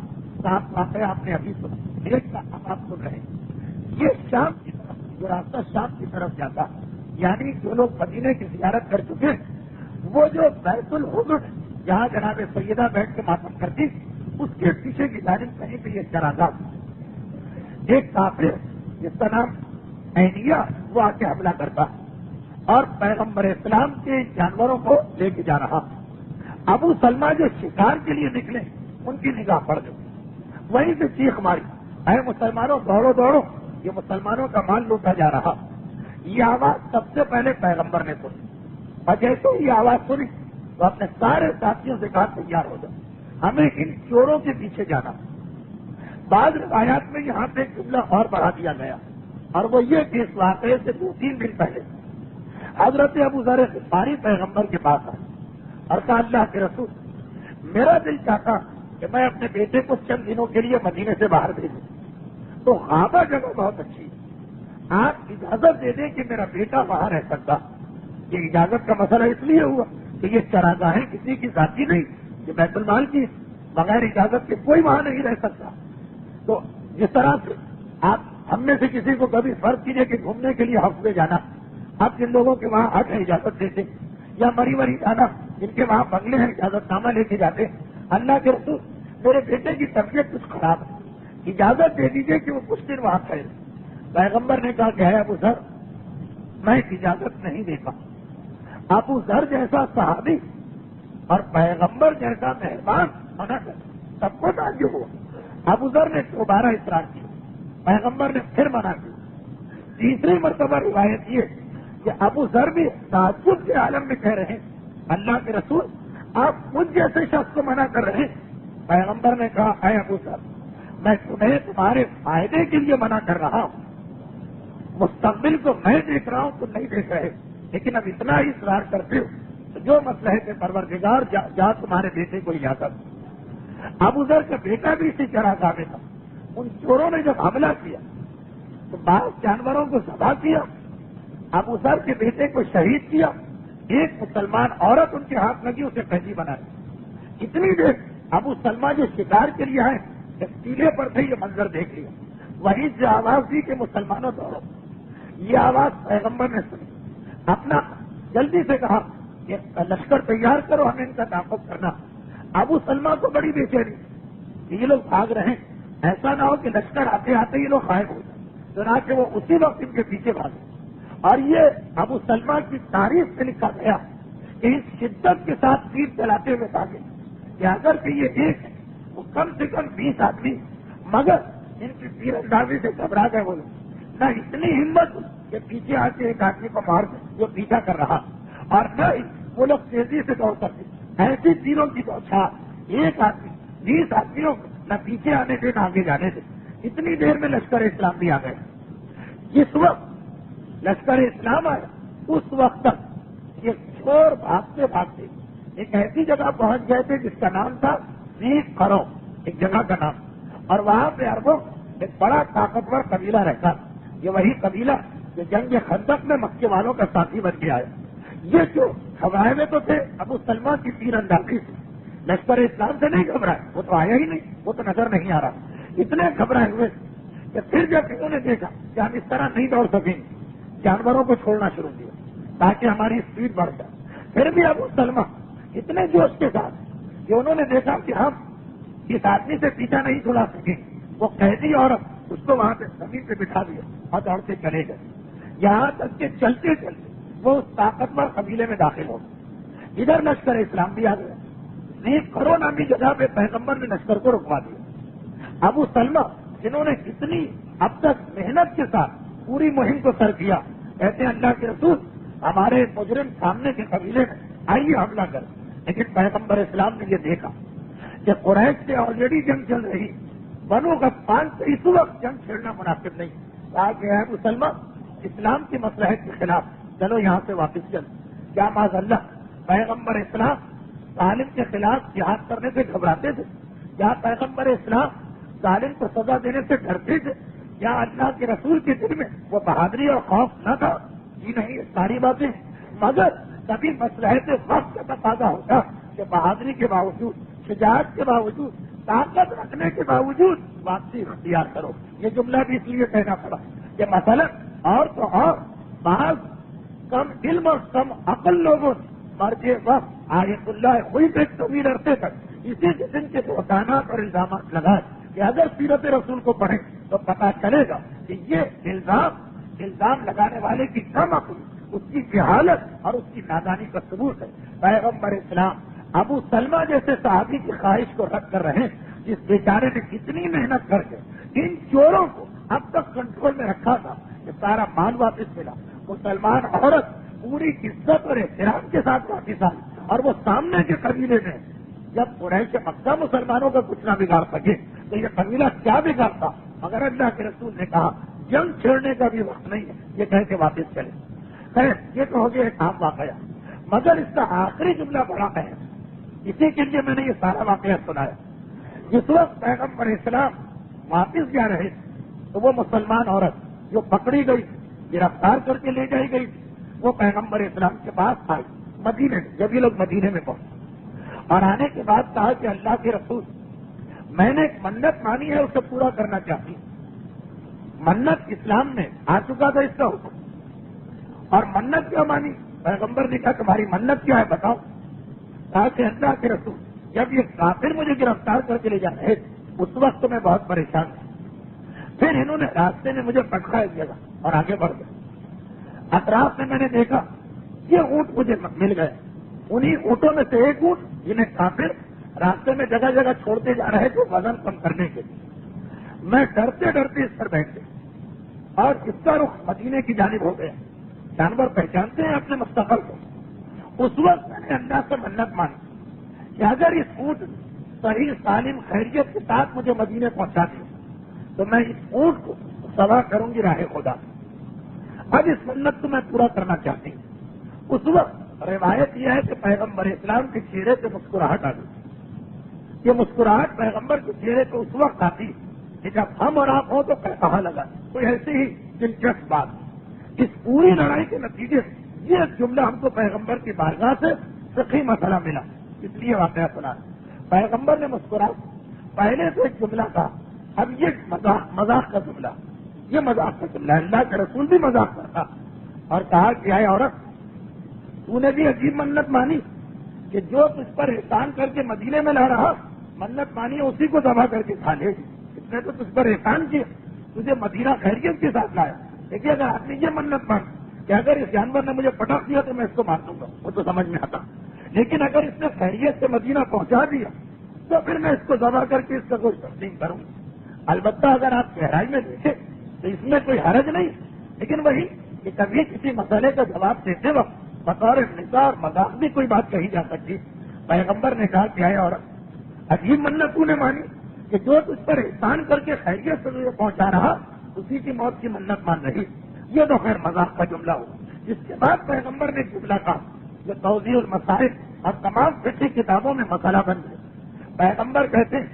Speaker 2: صاف واقعہ آپ نے ابھی سنا، ایک کا آپ سن رہے ہیں۔ یہ شام کی طرف، جو راستہ شام کی طرف جاتا، یعنی جو لوگ مدینے کی زیارت کر چکے، وہ جو بیت الحضر جہاں جناب سیدہ بیٹھ کے ماتم کرتی، اس کے پیچھے کی جانب کہیں پہ یہ چراگاہ، ایک کافر جس کا نام اینیا، وہ آ کے حملہ کرتا اور پیغمبر اسلام کے جانوروں کو لے کے جا رہا۔ ابو سلمہ جو شکار کے لیے نکلے، ان کی نگاہ پڑ گئی، وہیں سے چیخ ماری، اے مسلمانوں دوڑو دوڑو، یہ مسلمانوں کا مال لوٹا جا رہا۔ یہ آواز سب سے پہلے پیغمبر نے سنی، اور جیسے یہ آواز سنی تو اپنے سارے ساتھیوں سے کہا تیار ہو جاؤ، ہمیں ان چوروں کے پیچھے جانا۔ بعض روایات میں یہاں پہ ایک جملہ اور بڑھا دیا گیا، اور وہ یہ کہ اس واقعے سے 2-3 دن پہلے حضرت ابو ذر غفاری پیغمبر کے پاس آئے اور کہا اللہ کے رسول، میرا دل چاہتا کہ میں اپنے بیٹے کو چند دنوں کے لیے مدینے سے باہر بھیجوں، تو غابہ جگہ بہت اچھی ہے، آپ اجازت دے دیں کہ میرا بیٹا وہاں رہ سکتا۔ یہ اجازت کا مسئلہ اس لیے ہوا کہ یہ چراگاہیں کسی کی ذاتی نہیں، یہ بیت المال کی، بغیر اجازت کے کوئی وہاں نہیں رہ سکتا۔ تو جس طرح سے آپ ہم میں سے کسی کو کبھی فرض کیجیے کہ گھومنے کے لیے ہفتے جانا، آپ جن لوگوں کے وہاں حق ہے اجازت دیتے، یا مری مری جانا جن کے وہاں بنگلے ہیں اجازت نامہ لے کے جاتے، اللہ کے رسول میرے بیٹے کی طبیعت کچھ خراب ہے، اجازت دے دیجیے کہ وہ کچھ دن وہاں ٹھہرے۔ پیغمبر نے کہا کہ ہے ابو ذر، میں اجازت نہیں دیتا۔ ابو ذر جیسا صحابی اور پیغمبر جیسا مہربان منع کر، سب کو تعجب ہوا۔ ابو ذر نے دوبارہ اصرار کیا، پیغمبر نے پھر منع کیا۔ تیسری مرتبہ روایت یہ کہ ابو ذر بھی تعجب کے عالم میں کہہ رہے ہیں اللہ کے رسول آپ مجھ جیسے شخص کو منع کر رہے ہیں۔ پیغمبر نے کہا اے ابو ذر، میں تمہیں تمہارے فائدے کے لیے منع کر رہا ہوں، مستقبل کو میں دیکھ رہا ہوں تو نہیں دیکھ رہے، لیکن اب اتنا ہی اصرار کرتے ہو تو جو مسئلہ ہے کہ پروردگار جا تمہارے بیٹے کو اجازت۔ ابو ذر کا بیٹا بھی اسی چراگاہ میں تھا۔ ان چوروں نے جب حملہ کیا تو بعض جانوروں کو ذبح کیا، ابو ذر کے بیٹے کو شہید کیا، ایک مسلمان عورت ان کے ہاتھ لگی، اسے قیدی بنا دی۔ اتنی دیر ابو سلمہ جو شکار کے لیے آئے، جب ٹیلے پر تھے یہ منظر دیکھ لیا، وہی جو آواز دی کہ مسلمانوں دوڑو، یہ آواز پیغمبر نے سنی، اپنا جلدی سے کہا کہ لشکر تیار کرو، ہمیں ان کا تعاقب کرنا۔ ابو سلمہ کو بڑی بے چینی کہ یہ لوگ بھاگ رہے ہیں، ایسا نہ ہو کہ لشکر آتے آتے یہ لوگ غائب ہو جائیں، چنانچہ وہ اسی وقت ان کے پیچھے بھاگے۔ اور یہ ابو سلمہ کی تاریخ سے لکھا گیا کہ اس شدت کے ساتھ تیر چلاتے ہوئے بھاگے کہ اگر کہ یہ ایک ہے وہ کم سے کم 20 آدمی، مگر ان کی تیر اندازی سے گھبرا گئے وہ لوگ، نہ اتنی ہمت کہ پیچھے آ کے ایک آدمی کو مار دے جو پیچھا کر رہا، اور نہ وہ لوگ تیزی سے دوڑ سکتے، ایسی تیروں کی بوچھار، ایک آدمی 20 آدمیوں کو نہ پیچھے آنے دے نہ آگے جانے دے۔ اتنی دیر میں لشکر اسلام بھی آ گئے۔ جس وقت لشکر اسلام آیا اس وقت تک یہ چور بھاگتے بھاگتے ایک ایسی جگہ پہنچ گئے تھے جس کا نام تھا ذی قرو، ایک جگہ کا نام، اور وہاں پہ عربوں ایک بڑا طاقتور قبیلہ رہتا، یہ وہی قبیلہ جو جنگ خندق میں مکے والوں کا ساتھی بن کے آیا۔ یہ جو گھبرائے میں تو تھے ابو سلمہ کی تیر اندازی سے، لشکر اسلام سے نہیں گھبرائے، وہ تو آیا ہی نہیں، وہ تو نظر نہیں آ رہا، اتنے گھبرائے ہوئے کہ پھر جب انہوں نے دیکھا کہ ہم اس طرح نہیں دوڑ سکیں گے، جانوروں کو چھوڑنا شروع کیا تاکہ ہماری اسپیڈ بڑھ جائے۔ پھر بھی ابو سلمہ اتنے جوش کے ساتھ کہ انہوں نے دیکھا کہ ہم اس آدمی سے پیچھا نہیں چھڑا سکیں، وہ قیدی عورت اس کو وہاں پہ زمین پہ بٹھا دیا اور دوڑتے چلے گئے، یہاں تک کہ چلتے چلتے وہ اس طاقتور قبیلے میں داخل ہو گئے۔ ادھر لشکر اسلام بھی آ گیا، ذی قرو نامی جگہ پہ پیغمبر نے لشکر کو رکوا دیا۔ ابو سلمہ جنہوں نے اتنی اب تک محنت کے ساتھ پوری مہم کو سر کیا، کہتے ہیں اللہ کے رسول ہمارے مجرم سامنے کے قبیلے میں آئیے حملہ کر، لیکن پیغمبر اسلام نے یہ دیکھا کہ قریش سے آلریڈی جنگ چل رہی، بنو غطفان سے اس وقت جنگ چھیڑنا مناسب نہیں، کہا کہ اے ابو سلمہ اسلام کی مصلحت کے خلاف، چلو یہاں سے واپس چل۔ کیا معاذ اللہ پیغمبر اسلام ظالم کے خلاف جہاد کرنے سے گھبراتے تھے؟ کیا پیغمبر اسلام ظالم کو سزا دینے سے ڈرتے تھے؟ کیا اللہ کے رسول کے دل میں وہ بہادری اور خوف نہ تھا؟ جی نہیں، یہ ساری باتیں، مگر کبھی مصلحت وقت کا تقاضا ہوتا کہ بہادری کے باوجود، شجاعت کے باوجود، طاقت رکھنے کے باوجود واپسی اختیار کرو۔ یہ جملہ بھی اس لیے کہنا پڑا کہ مثلا اور تو اور بعض کم علم اور کم عقل لوگوں نے مرد وقت آیت اللہ ہوئی ایک طویل عرصے تک اسی قسم کے بہتانات اور الزامات لگائے کہ اگر سیرت رسول کو پڑھیں تو پتا چلے گا کہ یہ الزام لگانے والے کی کم عقل، اس کی جہالت اور اس کی نادانی کا ثبوت ہے۔ پیغمبر اسلام ابو سلمہ جیسے صحابی کی خواہش کو رد کر رہے ہیں، جس بیچارے نے کتنی محنت کر کے ان چوروں کو اب تک کنٹرول میں رکھا تھا کہ سارا مال واپس ملا، مسلمان عورت پوری عزت اور احترام کے ساتھ واپس آئی، اور وہ سامنے کے قبیلے میں جب قریش مکہ مسلمانوں کا کچھ نہ بگاڑ سکے تو یہ قبیلہ کیا بگاڑتا؟ مگر اللہ کے رسول نے کہا جنگ چھیڑنے کا بھی وقت نہیں ہے، یہ کہہ کے واپس چلے۔ خیر یہ تو ہو گیا ایک عام واقعہ، مگر اس کا آخری جملہ بڑا ہے، اسی کے لیے میں نے یہ سارا واقعہ سنایا۔ جس وقت پیغمبر اسلام واپس جا رہے تو وہ مسلمان عورت جو پکڑی گئی، گرفتار کر کے لے جائی گئی، وہ پیغمبر اسلام کے پاس آئی مدینے میں، جب یہ لوگ مدینے میں پہنچے اور آنے کے بعد کہا کہ اللہ کے رسول میں نے ایک منت مانی ہے، اسے پورا کرنا چاہتی ہوں۔ منت اسلام میں آ چکا تھا اس کا حکم، اور منت کیا مانی؟ پیغمبر نے کہا تمہاری منت کیا ہے بتاؤ؟ کہا کہ اللہ کے رسول جب یہ کافر مجھے گرفتار کر کے لے جا رہے اس وقت تو میں بہت پریشان تھا، پھر انہوں نے راستے میں مجھے پکڑا ایک جگہ اور آگے بڑھ گئے، اطراف میں نے دیکھا یہ اونٹ مجھے مل گئے، انہی اونٹوں میں سے ایک اونٹ جنہیں کافر راستے میں جگہ جگہ چھوڑتے جا رہے تھے وزن کم کرنے کے لیے، میں ڈرتے ڈرتے اس پر بیٹھ گیا اور اس کا رخ مدینے کی جانب ہو گیا۔ جانور پہچانتے ہیں اپنے مستقبل کو۔ اس وقت میں نے اللہ سے منت مانی کہ اگر اس اونٹ صحیح سالم خیریت کے ساتھ مجھے مدینے پہنچا دے تو میں اس اونٹ کو سوا کروں گی راہ خدا۔ اب اس منت کو میں پورا کرنا چاہتی ہوں۔ اس وقت روایت یہ ہے کہ پیغمبر اسلام کے چہرے پہ مسکراہٹ آ گئی۔ یہ مسکراہٹ پیغمبر کے چہرے پہ اس وقت آتی کہ جب ہم اور آپ ہوں تو کہا لگا کوئی ایسی ہی دلچسپ بات۔ اس پوری لڑائی کے نتیجے سے یہ جملہ ہم کو پیغمبر کی بارگاہ سے فقہی مسئلہ ملا، اس لیے واقعہ سنا۔ پیغمبر نے مسکرا پہلے سے ایک جملہ کہا اب یہ مذاق کا جملہ، یہ مذاق کا جملہ، اللہ کے رسول بھی مذاق کرتا اور کہا کہ اے عورت، تو نے بھی عجیب منت مانی کہ جو تجھ پر احسان کر کے مدینے میں لا رہا، منت مانی اسی کو ذبح کر کے کھا لے گی، اس نے تو تجھ پر احسان کیا، تجھے مدینہ خیریت کے ساتھ لایا۔ دیکھیے اگر آدمی یہ منت مان کہ اگر اس جانور نے مجھے پٹک دیا تو میں اس کو مار دوں گا، وہ تو سمجھ میں آتا، لیکن اگر اس نے خیریت سے مدینہ پہنچا دیا تو پھر میں اس کو ذبح کر کے اس کا کوئی تسلیم کروں گا۔ البتہ اگر آپ گہرائی میں دیکھیں تو اس میں کوئی حرج نہیں، لیکن وہی کہ کبھی کسی مسئلے کا جواب دیتے وقت بطور نثار اور مذاق بھی کوئی بات کہی جا سکتی۔ پیغمبر نے کہا کہ اے عورت، عجیب منت تو نے مانی کہ جو تجھ پر احسان کر کے خیریت سے تجھے پہنچا رہا اسی کی موت کی منت مان رہی۔ یہ تو خیر مذاق کا جملہ ہو۔ اس کے بعد پیغمبر نے جملہ کہا جو توضیح المسائل اور تمام فقہی کتابوں میں مسئلہ بن گیا۔ پیغمبر کہتے ہیں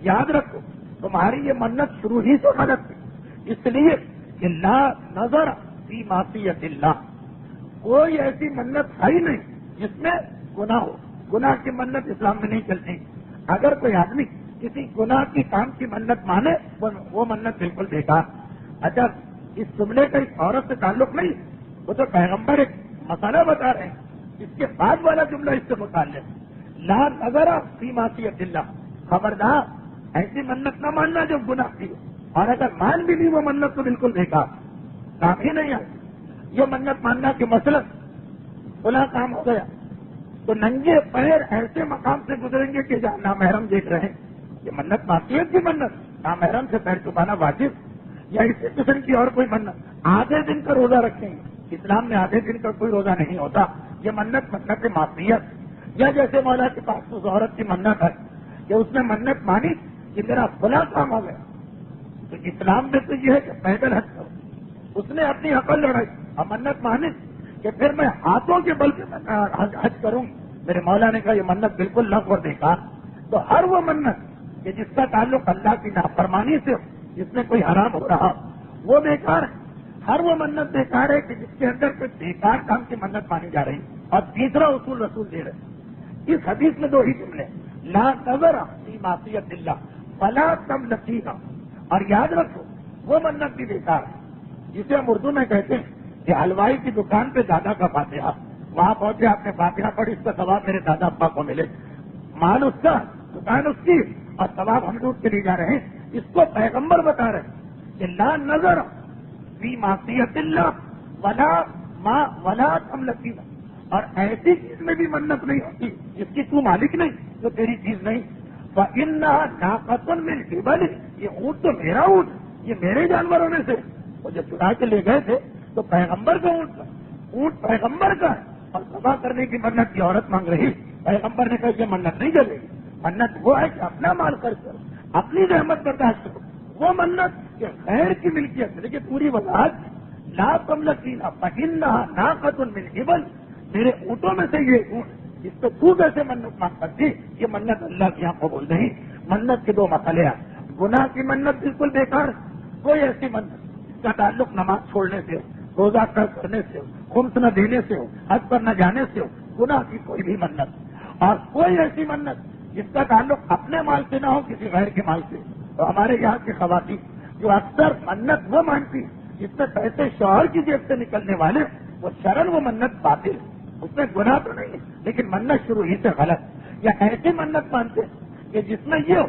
Speaker 2: یاد رکھو تمہاری یہ منت شروع ہی سے غلط تھی، اس لیے کہ لا نظر فی معصیت اللہ، کوئی ایسی منت ہے ہی نہیں جس میں گناہ ہو۔ گناہ کی منت اسلام میں نہیں چلتی۔ اگر کوئی آدمی کسی گناہ کی کام کی منت مانے وہ منت بالکل بیکار۔ اچھا اس جملے کا اس عورت سے تعلق نہیں، وہ تو پیغمبر ایک مسئلہ بتا رہے ہیں، اس کے بعد والا جملہ اس سے متعلق لا نظر فی معصیت اللہ، خبردار ایسی منت نہ ماننا جو گناہ کی، اور اگر مان بھی لی وہ منت تو بالکل بیکار، کام ہی نہیں آتی۔ یہ منت ماننا کہ مثلا بلا کام ہو گیا تو ننگے پیر ایسے مقام سے گزریں گے کہ جہاں نامحرم دیکھ رہے ہیں، یہ منت معصیت کی منت، نامحرم سے پیر چھپانا واجب، یا اسی قسم کی اور کوئی منت، آدھے دن کا روزہ رکھیں گے، اسلام میں آدھے دن کا کوئی روزہ نہیں ہوتا، یہ منت معصیت۔ یا جیسے مولا کے پاس اس عورت کی منت ہے کہ اس نے منت مانی کہ میرا بلا کام ہو گیا، تو اسلام میں تو یہ ہے کہ پیدل حج کرو، اس نے اپنی عقل لڑائی اور منت مانی کہ پھر میں ہاتھوں کے بل پہ حج کروں، میرے مولا نے کہا یہ منت بالکل لغو اور بیکار۔ تو ہر وہ منت کہ جس کا تعلق اللہ کی نافرمانی سے ہو، جس میں کوئی حرام ہو رہا وہ بیکار ہے۔ ہر وہ منت بیکار ہے کہ جس کے اندر کوئی بیکار کام کی منت مانی جا رہی۔ اور تیسرا اصول رسول دے رہے، اس حدیث میں دو ہی جملے، لا نظر فی معصیت اللہ فلا تملکیھا، اور یاد رکھو وہ منت بھی بیکار ہے جسے ہم اردو میں کہتے ہیں کہ حلوائی کی دکان پہ دادا کا فاتحہ، وہاں پہنچے آپ نے فاتحہ پڑھی، اس کا ثواب میرے دادا ابا کو ملے، مال اس کا، دکان اس کی، اور ثواب ہم لوٹ کے لے جا رہے ہیں۔ اس کو پیغمبر بتا رہے ہیں کہ لا نظر فی معصیت اللہ ولا تملکیھا، اور ایسی چیز میں بھی منت نہیں ہوتی جس کی تو مالک نہیں، جو تیری چیز نہیں۔ فَإِنَّهَا نَاقَةٌ مِّنْ قِبَلِي، یہ اونٹ تو میرا اونٹ، یہ میرے جانوروں میں سے، وہ جب چرا کے لے گئے تھے تو پیغمبر کا اونٹ تھا، اونٹ پیغمبر کا ہے، اور ذبح کرنے کی منت کی عورت مانگ رہی، پیغمبر نے کہا یہ منت نہیں چلے گی، منت وہ ہے کہ اپنا مال خرچ کرو، اپنی رحمت برداشت کرو، وہ منت کہ خیر کی ملکیت، لیکن پوری وضاحت لا تملکیھا فإنها ناقۃ من قبل، میرے اونٹوں میں سے یہ اونٹ، اس پہ تو کیسے منت مانگ سکتی؟ یہ منت اللہ کی یہاں قبول نہیں۔ منت کے دو مسئلے ہیں، گناہ کی منت بالکل بیکار، کوئی ایسی منت جس کا تعلق نماز چھوڑنے سے ہو، روزہ ترک کرنے سے ہو، خمس نہ دینے سے ہو، حج پر نہ جانے سے ہو، گناہ کی کوئی بھی منت، اور کوئی ایسی منت جس کا تعلق اپنے مال سے نہ ہو، کسی غیر کے مال سے۔ تو ہمارے یہاں کی خواتین جو اکثر منت وہ مانتی جس میں پیسے شوہر کی جیب سے نکلنے والے، وہ شرن وہ منت باطل، اس میں گناہ تو نہیں ہے لیکن منت شروع ہی سے غلط۔ یا ایسی منت مانتے کہ جس میں یہ ہو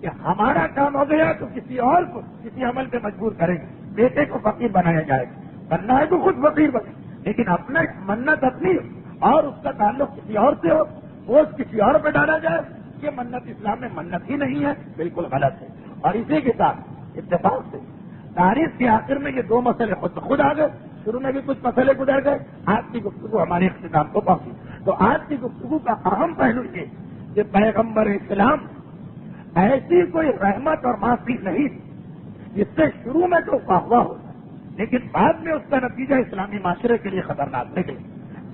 Speaker 2: کہ ہمارا کام ہو گیا تو کسی اور کو کسی عمل پہ مجبور کریں گے، بیٹے کو فقیر بنایا جائے گا، بننا ہے تو خود فقیر بنے، لیکن اپنا منت اپنی ہو اور اس کا تعلق کسی اور سے ہو، بوجھ کسی اور پہ ڈالا جائے، یہ منت اسلام میں منت ہی نہیں ہے، بالکل غلط ہے۔ اور اسی کے ساتھ اتفاق سے تاریخ کے آخر میں یہ دو مسئلے خود آ گئے، شروع میں بھی کچھ مسئلے گزر گئے، آج کی گفتگو ہمارے اختتام کو پہنچی۔ تو آج کی گفتگو کا اہم پہلو یہ کہ پیغمبر اسلام ایسی کوئی رحمت اور معافی نہیں جس سے شروع میں تو واہ ہو لیکن بعد میں اس کا نتیجہ اسلامی معاشرے کے لیے خطرناک نکلے،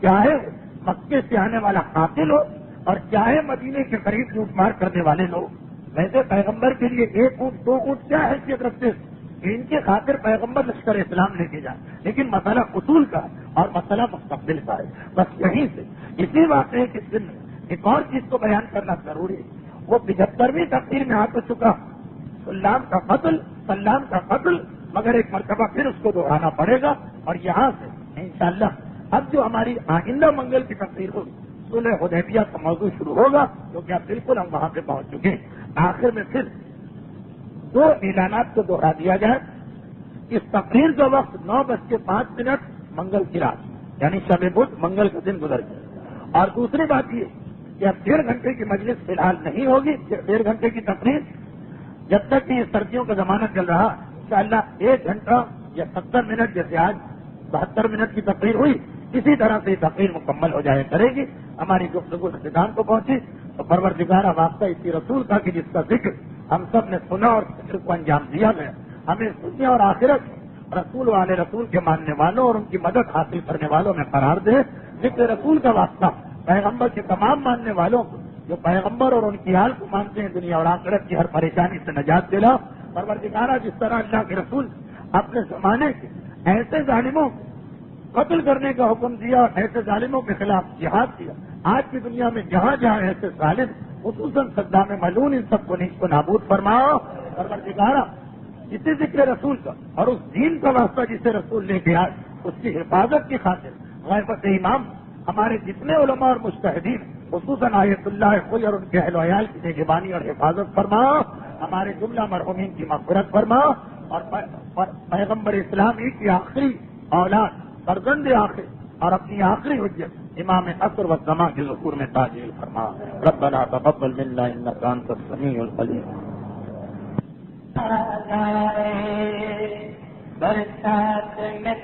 Speaker 2: چاہے مکے سے آنے والا قاتل ہو اور چاہے مدینے کے قریب لوٹ مار کرنے والے لوگ۔ ویسے پیغمبر کے لیے ایک اونٹ دو اونٹ کیا حیثیت رکھتے ان کے خاطر پیغمبر لشکر اسلام لے کے جائے، لیکن مسئلہ اصول کا اور مسئلہ مستقبل کا ہے۔ بس یہیں سے اسی واقعے کے دن ایک اور چیز کو بیان کرنا ضروری ہے، وہ 75ویں تقریر میں آ تو چکا سلام کا قتل مگر ایک مرتبہ پھر اس کو دہرانا پڑے گا. اور یہاں سے انشاءاللہ اب جو ہماری آئندہ منگل کی تقریر ہوگی صلح حدیبیہ کا موضوع شروع ہوگا، کیونکہ اب بالکل ہم وہاں پہ پہنچ چکے ہیں. آخر میں پھر 2 اعلانات کو دوہرا دیا جائے. اس تقریر کا وقت 9:05 منگل کی رات، یعنی شب بدھ منگل کا دن گزر گیا. اور دوسری بات یہ کہ اب 1.5 گھنٹے کی مجلس فی الحال نہیں ہوگی. 1.5 گھنٹے کی تقریر جب تک کہ یہ سردیوں کا زمانہ چل رہا، انشاءاللہ 1 گھنٹہ یا 70 منٹ، جیسے آج 72 منٹ کی تقریر ہوئی، اسی طرح سے یہ تقریر مکمل ہو جائے کرے گی. ہماری گفتگو اختتام کو پہنچی تو پروردگارہ واسطہ اسی رسول کا کہ جس کا ذکر ہم سب نے سنا اور ذکر کو انجام دیا گیا، ہمیں دنیا اور آخرت رسول والے رسول کے ماننے والوں اور ان کی مدد حاصل کرنے والوں میں قرار دے. ذکر رسول کا واسطہ پیغمبر کے تمام ماننے والوں کو جو پیغمبر اور ان کی حال کو مانتے ہیں دنیا اور آخرت کی ہر پریشانی سے نجات دلا. پروردگارہ جس طرح اللہ کے رسول اپنے زمانے کے ایسے ظالموں کو قتل کرنے کا حکم دیا اور ایسے ظالموں کے خلاف جہاد کیا، آج کی دنیا میں جہاں جہاں ایسے ظالم خصوصاً صدام ملعون ان سب کو نیز کو نابود فرماؤ. پروردگارہ اسی ذکر رسول کا اور اس دین کا واسطہ جسے رسول لے کے آئے اس کی حفاظت کی خاطر غیبت امام ہمارے جتنے علماء اور مجتہدین خصوصاً آیت اللہ کوئی اور ان کے اہل و عیال کی نگہبانی اور حفاظت فرماؤ. ہمارے جملہ مرحومین کی مغفرت فرماؤ اور پیغمبر اسلامی کی آخری اولاد فرزند آخر اور اپنی آخری حجت امام عصر و زمان کے ظہور میں تعجیل فرما. ربنا تقبل منا انك انت السميع العليم.
Speaker 3: برسات میں